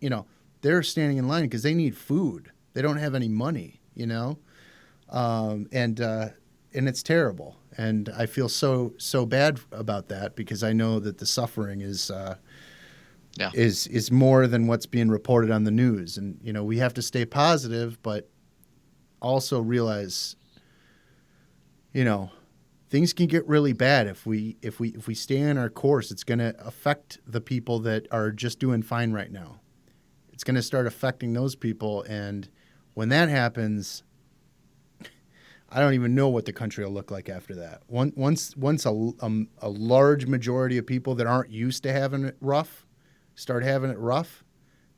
they're standing in line because they need food. They don't have any money, and it's terrible. And I feel so bad about that because I know that the suffering Yeah. is more than what's being reported on the news. And we have to stay positive, but also realize you know things can get really bad if we stay on our course. It's going to affect the people that are just doing fine right now. It's going to start affecting those people, and when that happens, I don't even know what the country will look like after that. Once a large majority of people that aren't used to having it rough start having it rough,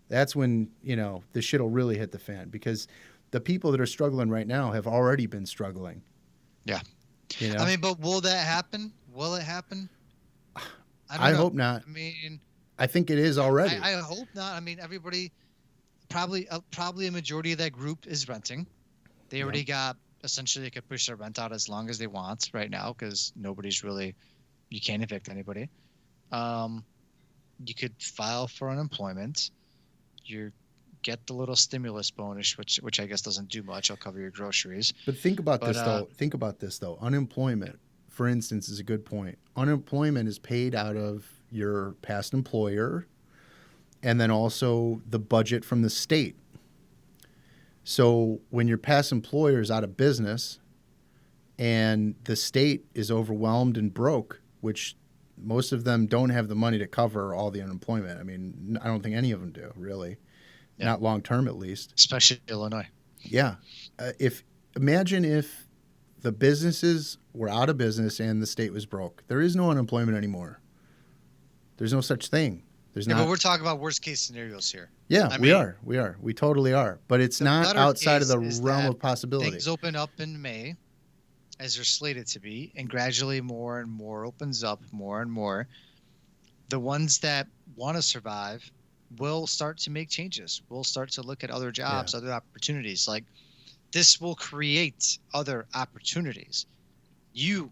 that's when the shit will really hit the fan because the people that are struggling right now have already been struggling. Yeah. You I know, mean, but will that happen? Will it happen? I don't I know. hope not. I mean, I think it is I already. hope not. I mean, everybody probably a majority of that group is renting. They Yep. already got essentially they could push their rent out as long as they want right now because nobody's really you can't evict anybody. Um, you could file for unemployment. You get the little stimulus bonus, which I guess doesn't do much. I'll cover your groceries. But think about But this though. Think about this though. Unemployment, for instance, is a good point. Unemployment is paid out of your past employer and then also the budget from the state. So when your past employer is out of business and the state is overwhelmed and broke, which most of them don't have the money to cover all the unemployment. I mean, I don't think any of them do, really. yeah, Not long term, at least. especially Illinois. Yeah. If imagine if the businesses were out of business and the state was broke. There is no unemployment anymore. There's no such thing. There's Yeah, but not. we're talking about worst case scenarios here. Yeah, I we mean, are. We are. We totally are. But it's the not better outside of case the is realm that of possibility. things open up in May as they're slated to be, and gradually more and more opens up more and more. The ones that want to survive will start to make changes. We'll start to look at other Yeah. jobs, other opportunities. Like this will create other opportunities. You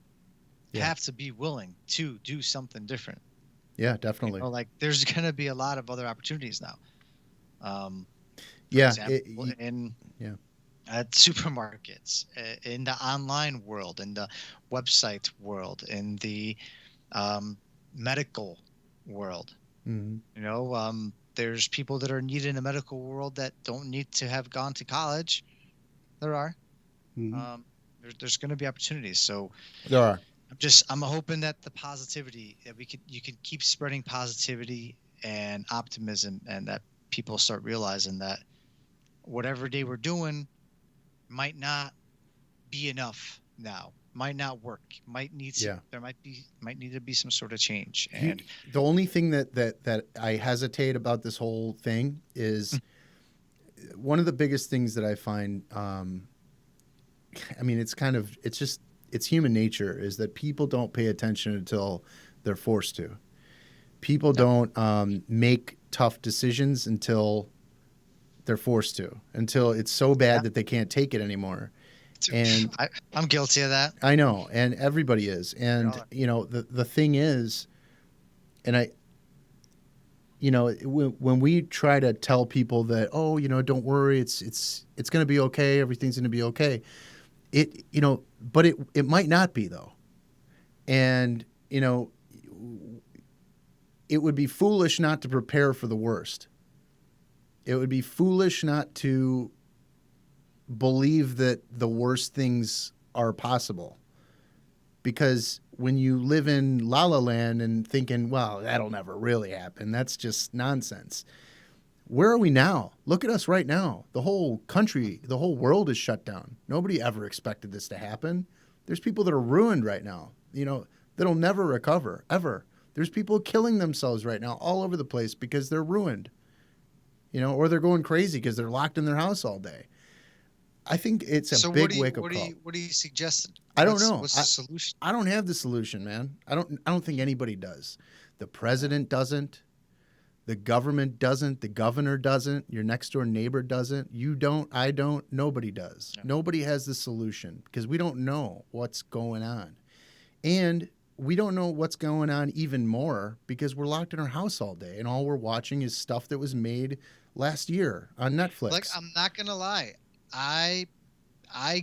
Yeah. have to be willing to do something different. Yeah, definitely. Like there's going to be a lot of other opportunities now. For Yeah. example, in Yeah. at supermarkets, in the online world, in the website world, in the um, medical world. Mm-hmm. You know, There's people that are needed in the medical world that don't need to have gone to college. There are. Mhm. Um, there's going to be opportunities. So There are. I'm hoping that the positivity that you can keep spreading positivity and optimism, and that people start realizing that whatever they were doing might not be enough now, might not work, Yeah. might need to be some sort of change. You, And the only thing that I hesitate about this whole thing is one of the biggest things that I find. I mean, it's human nature is that people don't pay attention until they're forced to. People yep, don't make tough decisions until they're forced to, until it's so yeah, bad that they can't take it anymore. And I'm guilty of that. I know, and everybody is. We And all are. the thing is, and I, when we try to tell people that, oh, don't worry, it's going to be okay, everything's going to be okay. But it might not be though, and it would be foolish not to prepare for the worst. It would be foolish not to believe that the worst things are possible. Because when you live in La La Land and thinking, well, that'll never really happen, that's just nonsense. Where are we now? Look at us right now. The whole country, the whole world is shut down. Nobody ever expected this to happen. There's people that are ruined right now, that'll never recover, ever. There's people killing themselves right now all over the place because they're ruined, or they're going crazy because they're locked in their house all day. I think it's a So big wake-up call. what do you suggest? I don't know. What's the solution? I don't have the solution, man. I don't think anybody does. The president doesn't. The government doesn't. The governor doesn't. Your next door neighbor doesn't. You don't. I don't. Nobody does. Yeah. Nobody has the solution because we don't know what's going on. And we don't know what's going on even more because we're locked in our house all day and all we're watching is stuff that was made last year on Netflix. Like, I'm not gonna lie, I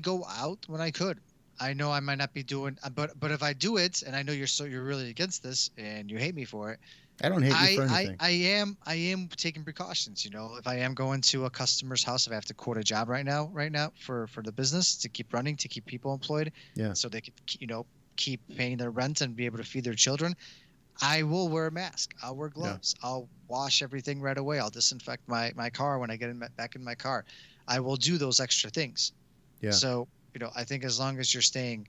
go out when I could. I know I might not be doing, but if I do it, and I know you're really against this and you hate me for it, I don't hate you for anything. I am taking precautions. If I am going to a customer's house, if I have to quote a job right now for the business to keep running, to keep people employed, Yeah. so they could keep paying their rent and be able to feed their children, I will wear a mask. I'll wear gloves. Yeah. I'll wash everything right away. I'll disinfect my car when I get back in my car. I will do those extra things. Yeah. So, I think as long as you're staying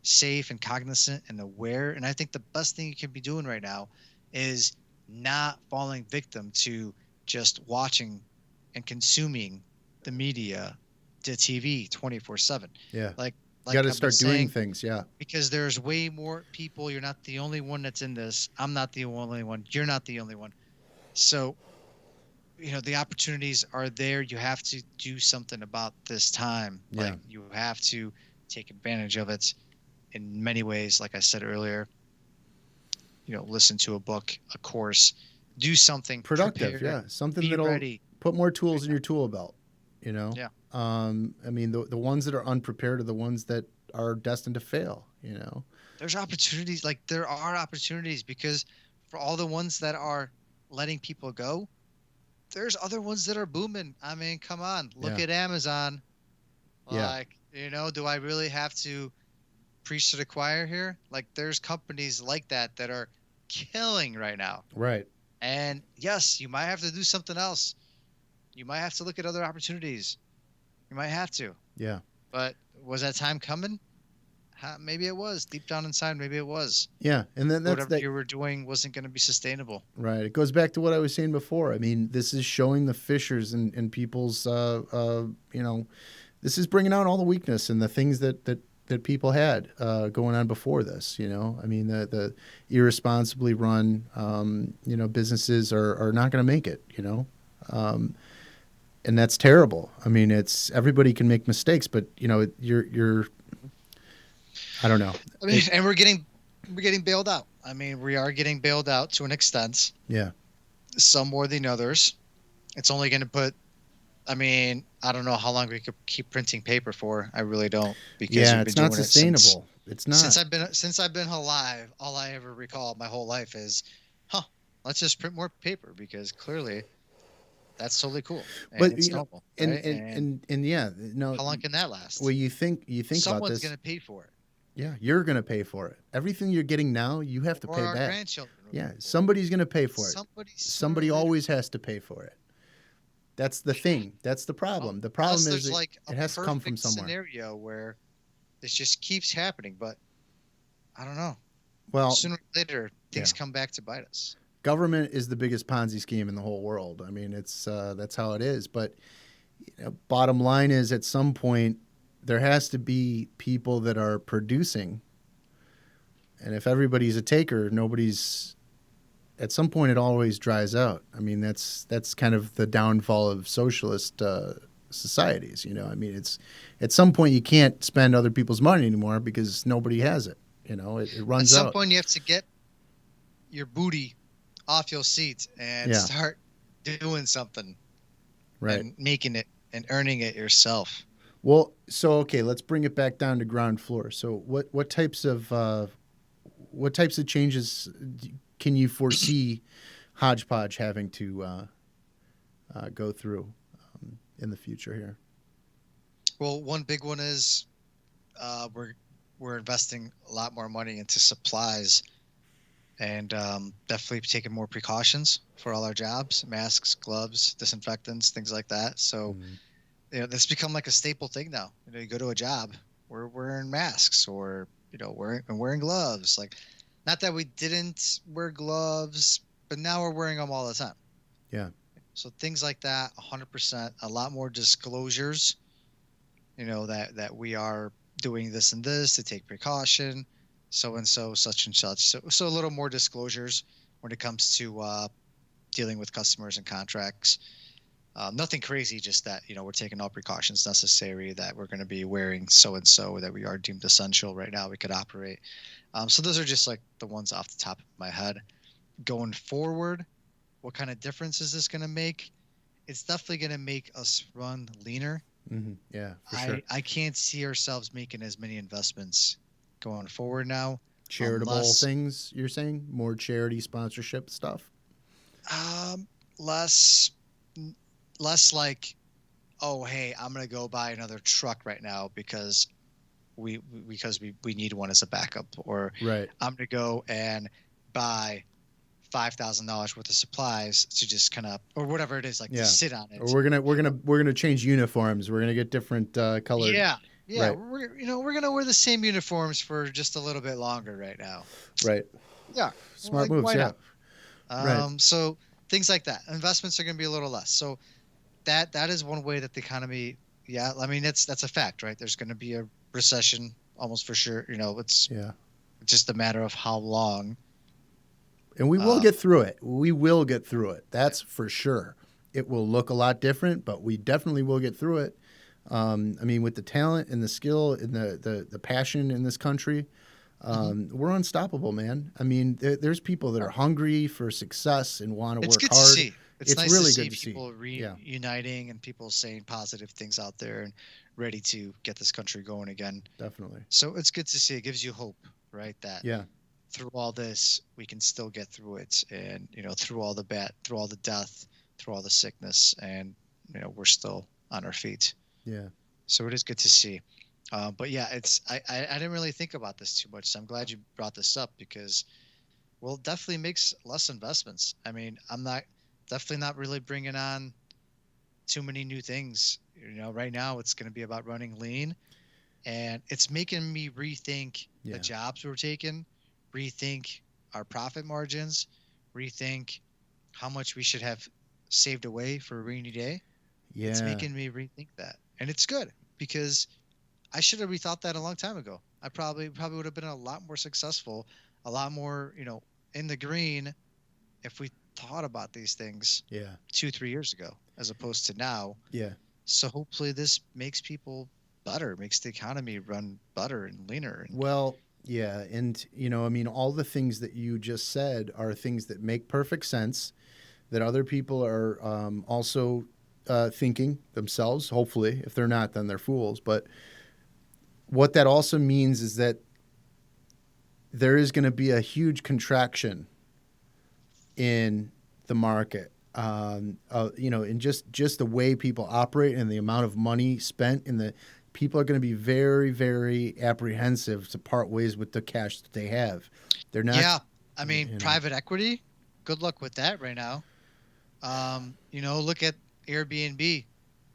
safe and cognizant and aware, and I think the best thing you can be doing right now is not falling victim to just watching and consuming the media, the TV 24/7. Yeah. Like you got to start doing things. Yeah. Because there's way more people. You're not the only one that's in this. I'm not the only one. You're not the only one. So, the opportunities are there. You have to do something about this time. Yeah. Like, you have to take advantage of it in many ways. Like I said earlier, listen to a book, a course, do something productive. prepare, something that'll ready. Put more tools in your tool belt. Yeah. I mean, the ones that are unprepared are the ones that are destined to fail. There's opportunities. Like, there are opportunities, because for all the ones that are letting people go, there's other ones that are booming. I mean, come on, look at Amazon. Like, do I really have to preach to the choir here? Like, there's companies like that are killing right now. Right. And yes, you might have to do something else. You might have to look at other opportunities. You might have to. Yeah. But was that time coming? Maybe it was. Deep down inside, maybe it was. Yeah, and then whatever you were doing wasn't going to be sustainable. Right. It goes back to what I was saying before. I mean, this is showing the fissures in people's, this is bringing out all the weakness and the things that people had going on before this. I mean, the irresponsibly run, businesses are not going to make it. And that's terrible. I mean, everybody can make mistakes, but you're I don't know. I mean, and we're getting bailed out. I mean, we are getting bailed out to an extent. Yeah. Some more than others. It's only going to put. I mean, I don't know how long we could keep printing paper for. I really don't. Because it's not sustainable. It's not. Since I've been alive, all I ever recall my whole life is, let's just print more paper, because clearly That's totally cool, and But it's you know, normal, right? And and yeah, no. how long can that Well, last? you think about Someone's this. gonna pay for it, Yeah, you're gonna pay for it. Everything you're getting now, you have to or pay our back. grandchildren will Yeah, pay for it. somebody's gonna pay for it. Somebody sooner or Somebody later. always has to pay for it. That's the thing. That's the Well, problem. The unless problem is there's like a it has to come from perfect somewhere. scenario where this just keeps happening, but I don't know. Well, Sooner or later, yeah. things come back to bite us. Government is the biggest Ponzi scheme in the whole world. I mean, it's that's how it is. But bottom line is, at some point, there has to be people that are producing, and if everybody's a taker, nobody's. At some point, it always dries out. I mean, that's kind of the downfall of socialist societies. I mean, it's at some point you can't spend other people's money anymore because nobody has it. It At runs some out. point, you have to get your booty off your seat and Yeah, start doing something right. and making it and earning it yourself. Well, so okay, let's bring it back down to ground floor. So, what types of changes can you foresee Hodgepodge having to go through in the future here? Well, one big one is we're investing a lot more money into supplies and definitely taking more precautions for all our jobs: masks, gloves, disinfectants, things like that. So Mm. this become like a staple thing now. You go to a job, we're wearing masks, or wearing gloves. Like, not that we didn't wear gloves, but now we're wearing them all the time. Yeah, So things like that, 100%. A lot more disclosures. That we are doing this and this to take precaution, so and so, such and such. So a little more disclosures when it comes to dealing with customers and contracts. Nothing crazy, just that we're taking all precautions necessary, that we're going to be wearing so and so, that we are deemed essential right now. We could operate. So those are just like the ones off the top of my head. Going forward, what kind of difference is this going to make? It's definitely going to make us run leaner. yeah, for sure. I can't see ourselves making as many investments going forward now, Charitable unless things, you're saying? More charity sponsorship stuff? um, less less like, oh hey, I'm gonna go buy another truck right now because we need one as a backup, or Right. I'm gonna go and buy $5,000 worth of supplies to just kind of, or whatever it is, like to Yeah. sit on Or it. we're gonna change uniforms. We're gonna get different colored. Yeah, yeah, Right. we're gonna wear the same uniforms for just a little bit longer right now. Right. Yeah, Smart like moves. why Yeah. not? Right. So things like that. Investments are going to be a little less. So that is one way that the economy. Yeah, I mean that's a fact, right? There's going to be a recession almost for sure. It's Yeah. just a matter of how long. And we will Uh, get through it. We will get through it. That's for sure. It will look a lot different, but we definitely will get through it. I mean, with the talent and the skill and the passion in this country, mhm. we're unstoppable, man. I mean, there's people that are hungry for success and want to It's work good to hard. see. It's It's nice to really see good to see. people Yeah. reuniting and people saying positive things out there and ready to get this country going again. Definitely. So it's good to see. It gives you hope, right? That Yeah. through all this, we can still get through it, and through all the death, through all the sickness, and we're still on our feet. Yeah. So it is good to see. But yeah, I didn't really think about this too much, so I'm glad you brought this up, because well, it definitely makes less investments. I mean, I'm not definitely not really bringing on too many new things. Right now it's going to be about running lean, and it's making me rethink the Yeah. jobs we're taking, rethink our profit margins, rethink how much we should have saved away for a rainy day. It's Yeah. making me rethink that, and it's good, because I should have rethought that a long time ago. I probably would have been a lot more successful, a lot more in the green, if we thought about these things Yeah. 2-3 years ago as opposed to now. Yeah. So hopefully this makes people better, makes the economy run better and leaner. And Well, yeah, and I mean, all the things that you just said are things that make perfect sense. That other people are also thinking themselves. Hopefully, if they're not, then they're fools. But what that also means is that there is going to be a huge contraction in the market. and just the way people operate and the amount of money spent, and the people are going to be very, very apprehensive to part ways with the cash that they have. They're not, Yeah, I mean, you know, private equity. Good luck with that right now. Look at Airbnb,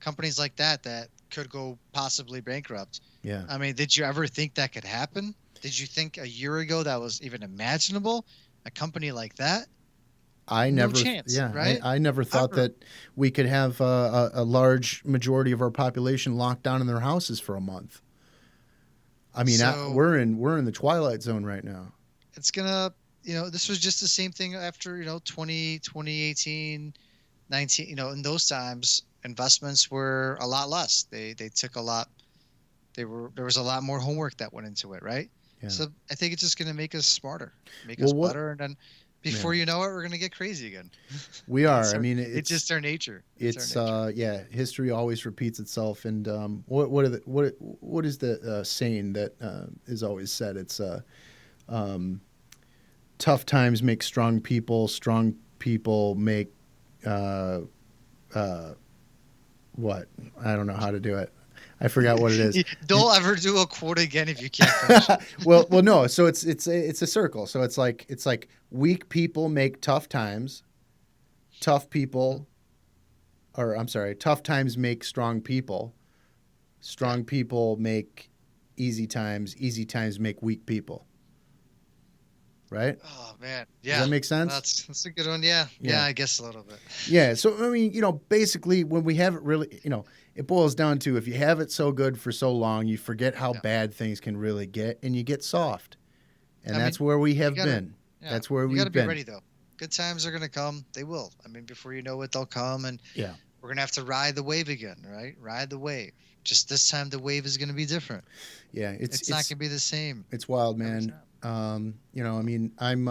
companies like that could go possibly bankrupt. yeah. I mean, did you ever think that could happen? Did you think a year ago that was even imaginable? A company like that? No chance, right? I never thought Ever. that we could have a large majority of our population locked down in their houses for a month. I mean, So we're in the twilight zone right now. it's gonna, this was just the same thing after, 2018, 19, in those times, investments were a lot less. They took a lot. There was a lot more homework that went into it, right? Yeah. So I think it's just going to make us smarter, make us Well, what? better, and then before Yeah, you know it, we're going to get crazy again. we are. It's I our, mean, it's just our nature. It's our it's nature. yeah. History always repeats itself. And what is the saying that is always said? It's um, tough times make strong people. Strong people make uh, what? I don't know how to do it. I forgot what it is. Don't ever do a quote again if you can't finish it. well, no. So it's a circle. So it's like weak people make tough times. Tough people, or I'm sorry, tough times make strong people. Yeah. Strong people make easy times. Easy times make weak people. Right? Oh man, Does yeah, that make sense? that's a good one. Yeah, Yeah. yeah, I guess a little bit. Yeah. So I mean, basically, when we have it really, it boils down to if you have it so good for so long, you forget how Yeah. bad things can really get, and you get soft. And I that's mean, where we you have gotta, been. yeah, That's where you got we've to be been. ready though. Good times are gonna come. They will. I mean, before you know it, they'll come, and Yeah. we're gonna have to ride the wave again, right? Ride the wave. Just this time, the wave is gonna be different. Yeah. It's not gonna be the same It's wild, every man. time. I mean, I'm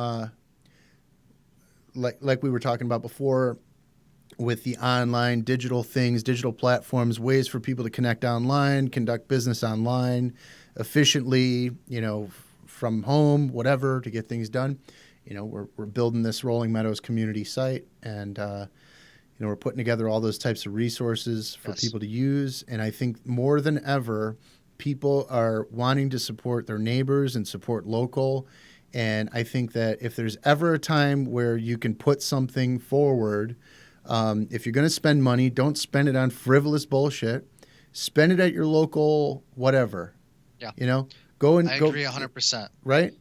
like we were talking about before with the online digital things, digital platforms, ways for people to connect online, conduct business online efficiently, from home, whatever, to get things done. We're building this Rolling Meadows community site, and we're putting together all those types of resources for Yes. people to use. And I think more than ever, people are wanting to support their neighbors and support local. And I think that if there's ever a time where you can put something forward, if you're going to spend money, don't spend it on frivolous bullshit. Spend it at your local whatever. Yeah, Go and I go. agree 100%. Right?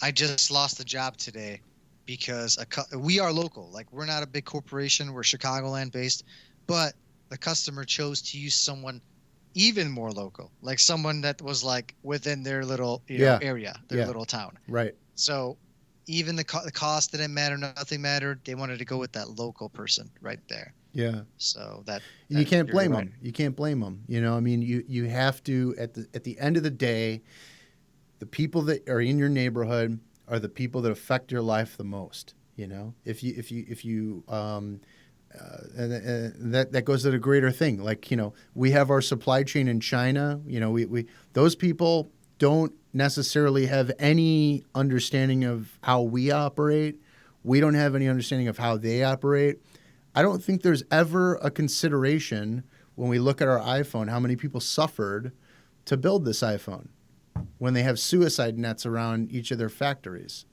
I just lost a job today because we are local. Like we're not a big corporation. We're Chicagoland based, but the customer chose to use someone even more local, like someone that was like within their little Yeah. area, their Yeah. little town. Right. So even the cost didn't matter, nothing mattered. They wanted to go with that local person right there. Yeah. So that, And you can't you're blame right. them. You can't blame them. I mean, you have to at the end of the day, the people that are in your neighborhood are the people that affect your life the most. If you and that goes to the greater thing. Like we have our supply chain in China. We those people don't necessarily have any understanding of how we operate. We don't have any understanding of how they operate. I don't think there's ever a consideration when we look at our iPhone how many people suffered to build this iPhone when they have suicide nets around each of their factories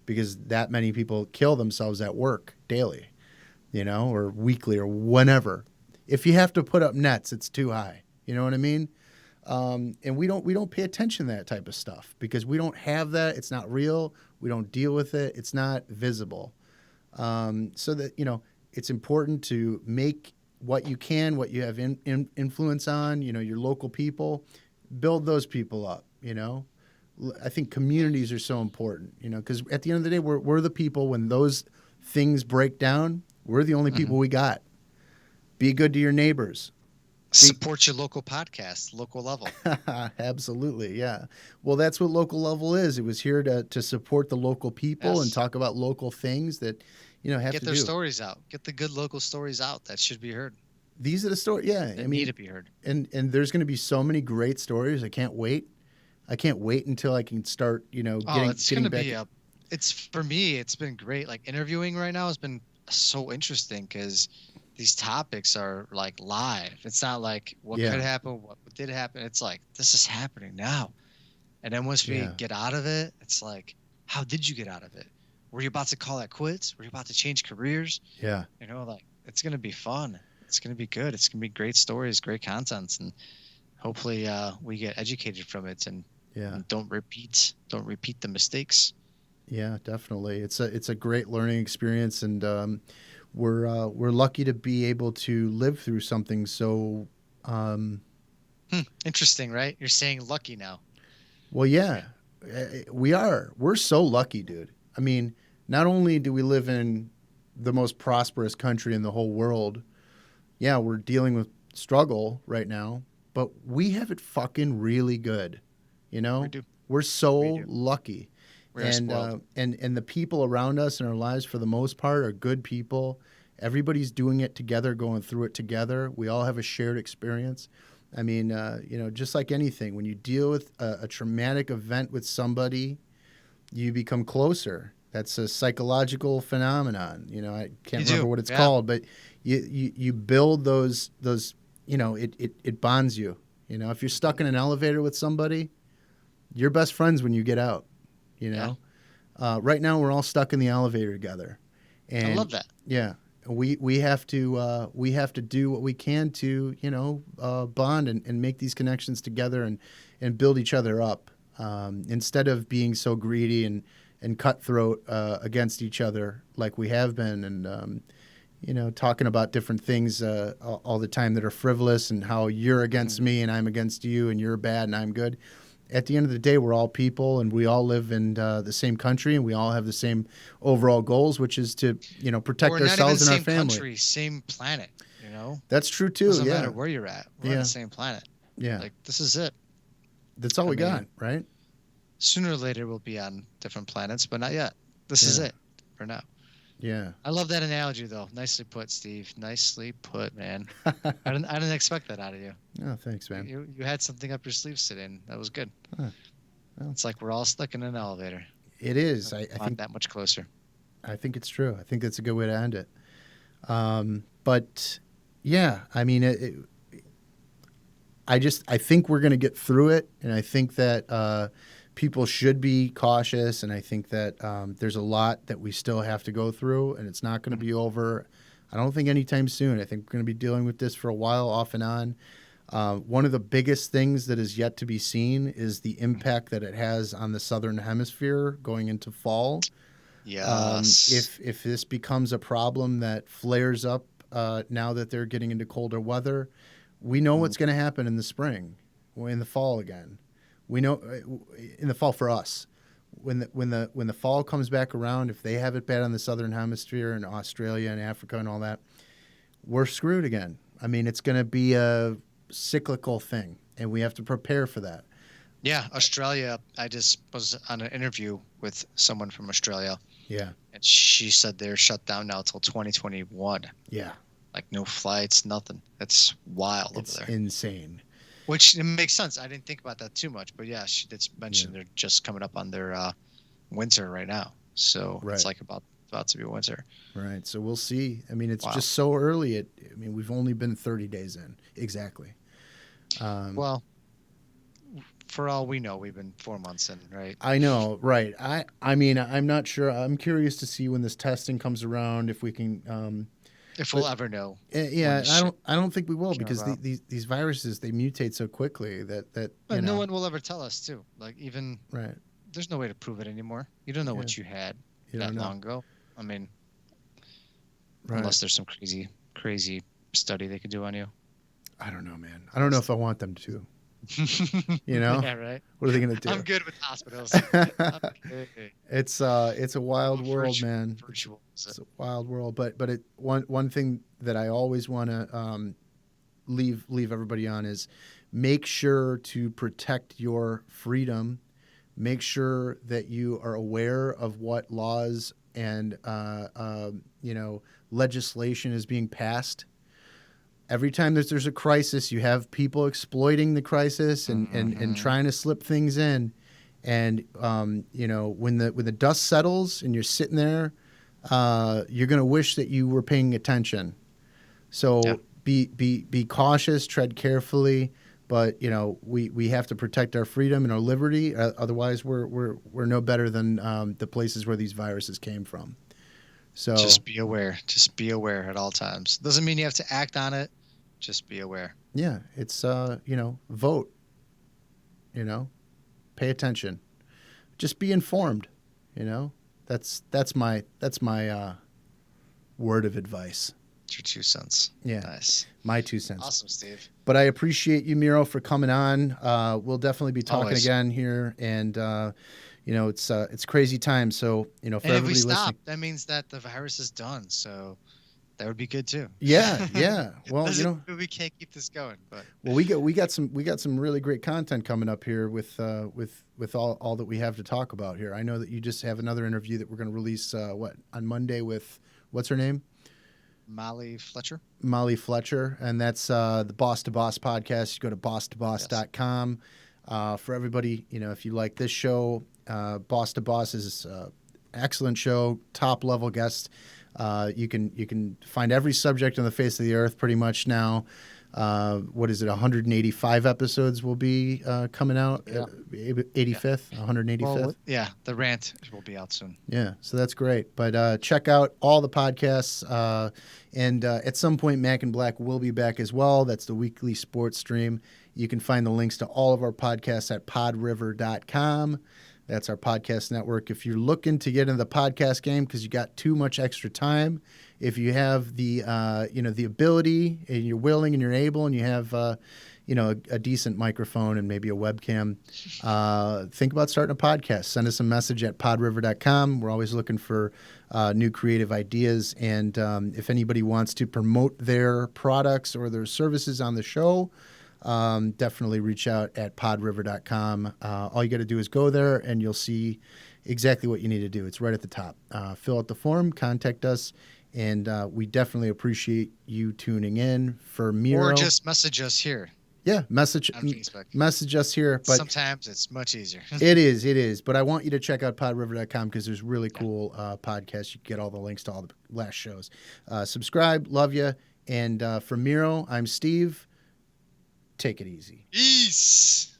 because that many people kill themselves at work daily, or weekly or whenever. If you have to put up nets, it's too high. You know what I mean? And we don't pay attention to that type of stuff because we don't have that. It's not real. We don't deal with it. It's not visible. So that it's important to make what you can, what you have influence on. Your local people, build those people up. I think communities are so important. Because at the end of the day, we're the people when those things break down. We're the only people we got. Be good to your neighbors. Support your local podcast, local level. Absolutely, yeah. Well, that's what local level is. It was here to support the local people and Yes. talk about local things that have Get to their do. stories out. Get the good local stories out that should be heard. These are the stories. Yeah, That need to be heard. and there's going to be so many great stories. I can't wait. I can't wait until I can start. Oh, Getting it's gonna back. be it's for me. It's been great. Like interviewing right now has been so interesting because these topics are like live. It's not like what Yeah. could happen, what did happen. It's like this is happening now. And then once we Yeah. get out of it, it's like, how did you get out of it? Were you about to call that quits? Were you about to change careers? Yeah. Like it's gonna be fun. It's gonna be good. It's gonna be great stories, great contents, and hopefully we get educated from it Yeah. and don't repeat the mistakes. Yeah, definitely. It's a great learning experience, and we're lucky to be able to live through something so. Um, Interesting, right? You're saying lucky now, well, yeah, right? we are. We're so lucky, dude. I mean, not only do we live in the most prosperous country in the whole world, yeah, we're dealing with struggle right now, but we have it fucking really good. You We know, do. we're We so do. lucky, We are and spoiled. and the people around us in our lives, for the most part, are good people. Everybody's doing it together, going through it together. We all have a shared experience. I mean, just like anything, when you deal with a traumatic event with somebody, you become closer. That's a psychological phenomenon. I You can't remember do. what it's Yeah. called, but you build those. It bonds you. If you're stuck in an elevator with somebody, you're best friends when you get out. You Yeah. know, right now we're all stuck in the elevator together, I and love that. yeah, we have to do what we can to bond and make these connections together and build each other up, instead of being so greedy and cutthroat against each other like we have been, and talking about different things all the time that are frivolous, and how you're against Mhm. me and I'm against you and you're bad and I'm good. At the end of the day, we're all people, and we all live in the same country, and we all have the same overall goals, which is to Or protect not even ourselves and our same family. country, same planet. You know, That's true too. doesn't matter Yeah, where you're at. We're on the yeah, same planet. yeah. Like this is it. That's all I we got, mean, right? sooner or later we'll be on different planets, but not yet. This is Yeah, it for now. yeah. I love that analogy though. Nicely put, Steve. Nicely put, man. I didn't expect that out of you. Oh, thanks, You man. you, you had something up your sleeve today, that was good. Huh, well, It's like we're all stuck in an elevator. it is. I Not think that much closer. I think it's true. I think that's a good way to end it. But yeah, I mean, I think we're going to get through it, and I think that people should be cautious, and I think that there's a lot that we still have to go through, and it's not going to be over. I don't think anytime soon. I think we're going to be dealing with this for a while, off and on. One of the biggest things that is yet to be seen is the impact that it has on the southern hemisphere going into fall. Yes. If this becomes a problem that flares up now that they're getting into colder weather, we know Mm. what's going to happen in the spring, or in the fall again. We know in the fall for us. When the fall comes back around, if they have it bad on the southern hemisphere and Australia and Africa and all that, we're screwed again. I mean, it's going to be a cyclical thing, and we have to prepare for that. Yeah, Australia. I just was on an interview with someone from Australia, Yeah, and she said they're shut down now till 2021. yeah, Like no flights, nothing. It's wild over it's there. insane. Which it makes sense. I didn't think about that too much, but yeah, she did Yeah, mention they're just coming up on their winter right now. So it's right. like about to be winter. Right. So we'll see. I mean, it's Wow. just so early. I mean, we've only been 30 days in. Exactly. Um, Well, for all we know, we've been 4 months in, right? I know. Right. I mean, I'm not sure. I'm curious to see when this testing comes around if we can. If we'll But ever know when yeah, this I shit don't. I don't think we will, came because about. these viruses, they mutate so quickly that But no one will ever tell us too. Like even right. there's no way to prove it anymore. You don't know Yeah. what you had You don't that know. long ago. I mean, Right. unless there's some crazy study they could do on you. I don't know, man. I don't know if I want them to. You know, Yeah, right. what are they gonna I'm do? good with hospitals. I'm good. It's a wild Oh, world, man. virtual. It's a wild world. But one thing that I always want to leave everybody on is, make sure to protect your freedom. Make sure that you are aware of what laws and legislation is being passed. Every time there's a crisis, you have people exploiting the crisis and Mhm. trying to slip things in. And when the dust settles and you're sitting there, you're going to wish that you were paying attention. Yeah. So be cautious, tread carefully, but we have to protect our freedom and our liberty. Otherwise, we're no better than the places where these viruses came from. So Just be aware. Just be aware at all times. Doesn't mean you have to act on it. Just be aware. yeah, it's vote. Pay attention. Just be informed. You know, that's my word of advice. It's your 2 cents. Yeah, Nice. my 2 cents. Awesome, Steve. But I appreciate you, Miro, for coming on. We'll definitely be talking Always. again here, and it's crazy times. So for And if we everybody stop, listening, that means that the virus is done. So that would be good too. yeah. Well, We can't keep this going, but well, we got some really great content coming up here with all that we have to talk about here. I know that you just have another interview that we're going to release on Monday with what's her name? Molly Fletcher. Molly Fletcher, and that's the Boss to Boss podcast. You go to bosstoboss.com. For everybody, if you like this show, Boss to Boss is excellent show, top level guest. You can find every subject on the face of the earth pretty much now. What is it? 185 episodes will be coming out. Yeah. 85th, 185th. Well, yeah, the rant will be out soon. Yeah, so that's great. But check out all the podcasts. And at some point, Mac and Black will be back as well. That's the weekly sports stream. You can find the links to all of our podcasts at podriver.com. That's our podcast network. If you're looking to get into the podcast game because you got too much extra time, if you have the the ability and you're willing and you're able and you have a decent microphone and maybe a webcam, think about starting a podcast. Send us a message at podriver.com. We're always looking for new creative ideas. And if anybody wants to promote their products or their services on the show, definitely reach out at podriver.com. All you got to do is go there and you'll see exactly what you need to do. It's right at the top. Fill out the form, contact us, and we definitely appreciate you tuning in. For Miro, Or just message us here yeah, message on Facebook. message us here. But Sometimes it's much easier. it is. But I want you to check out podriver.com because there's really cool podcasts. You can get all the links to all the last shows. Subscribe, love you. And for Miro, I'm Steve. Take it easy. Peace.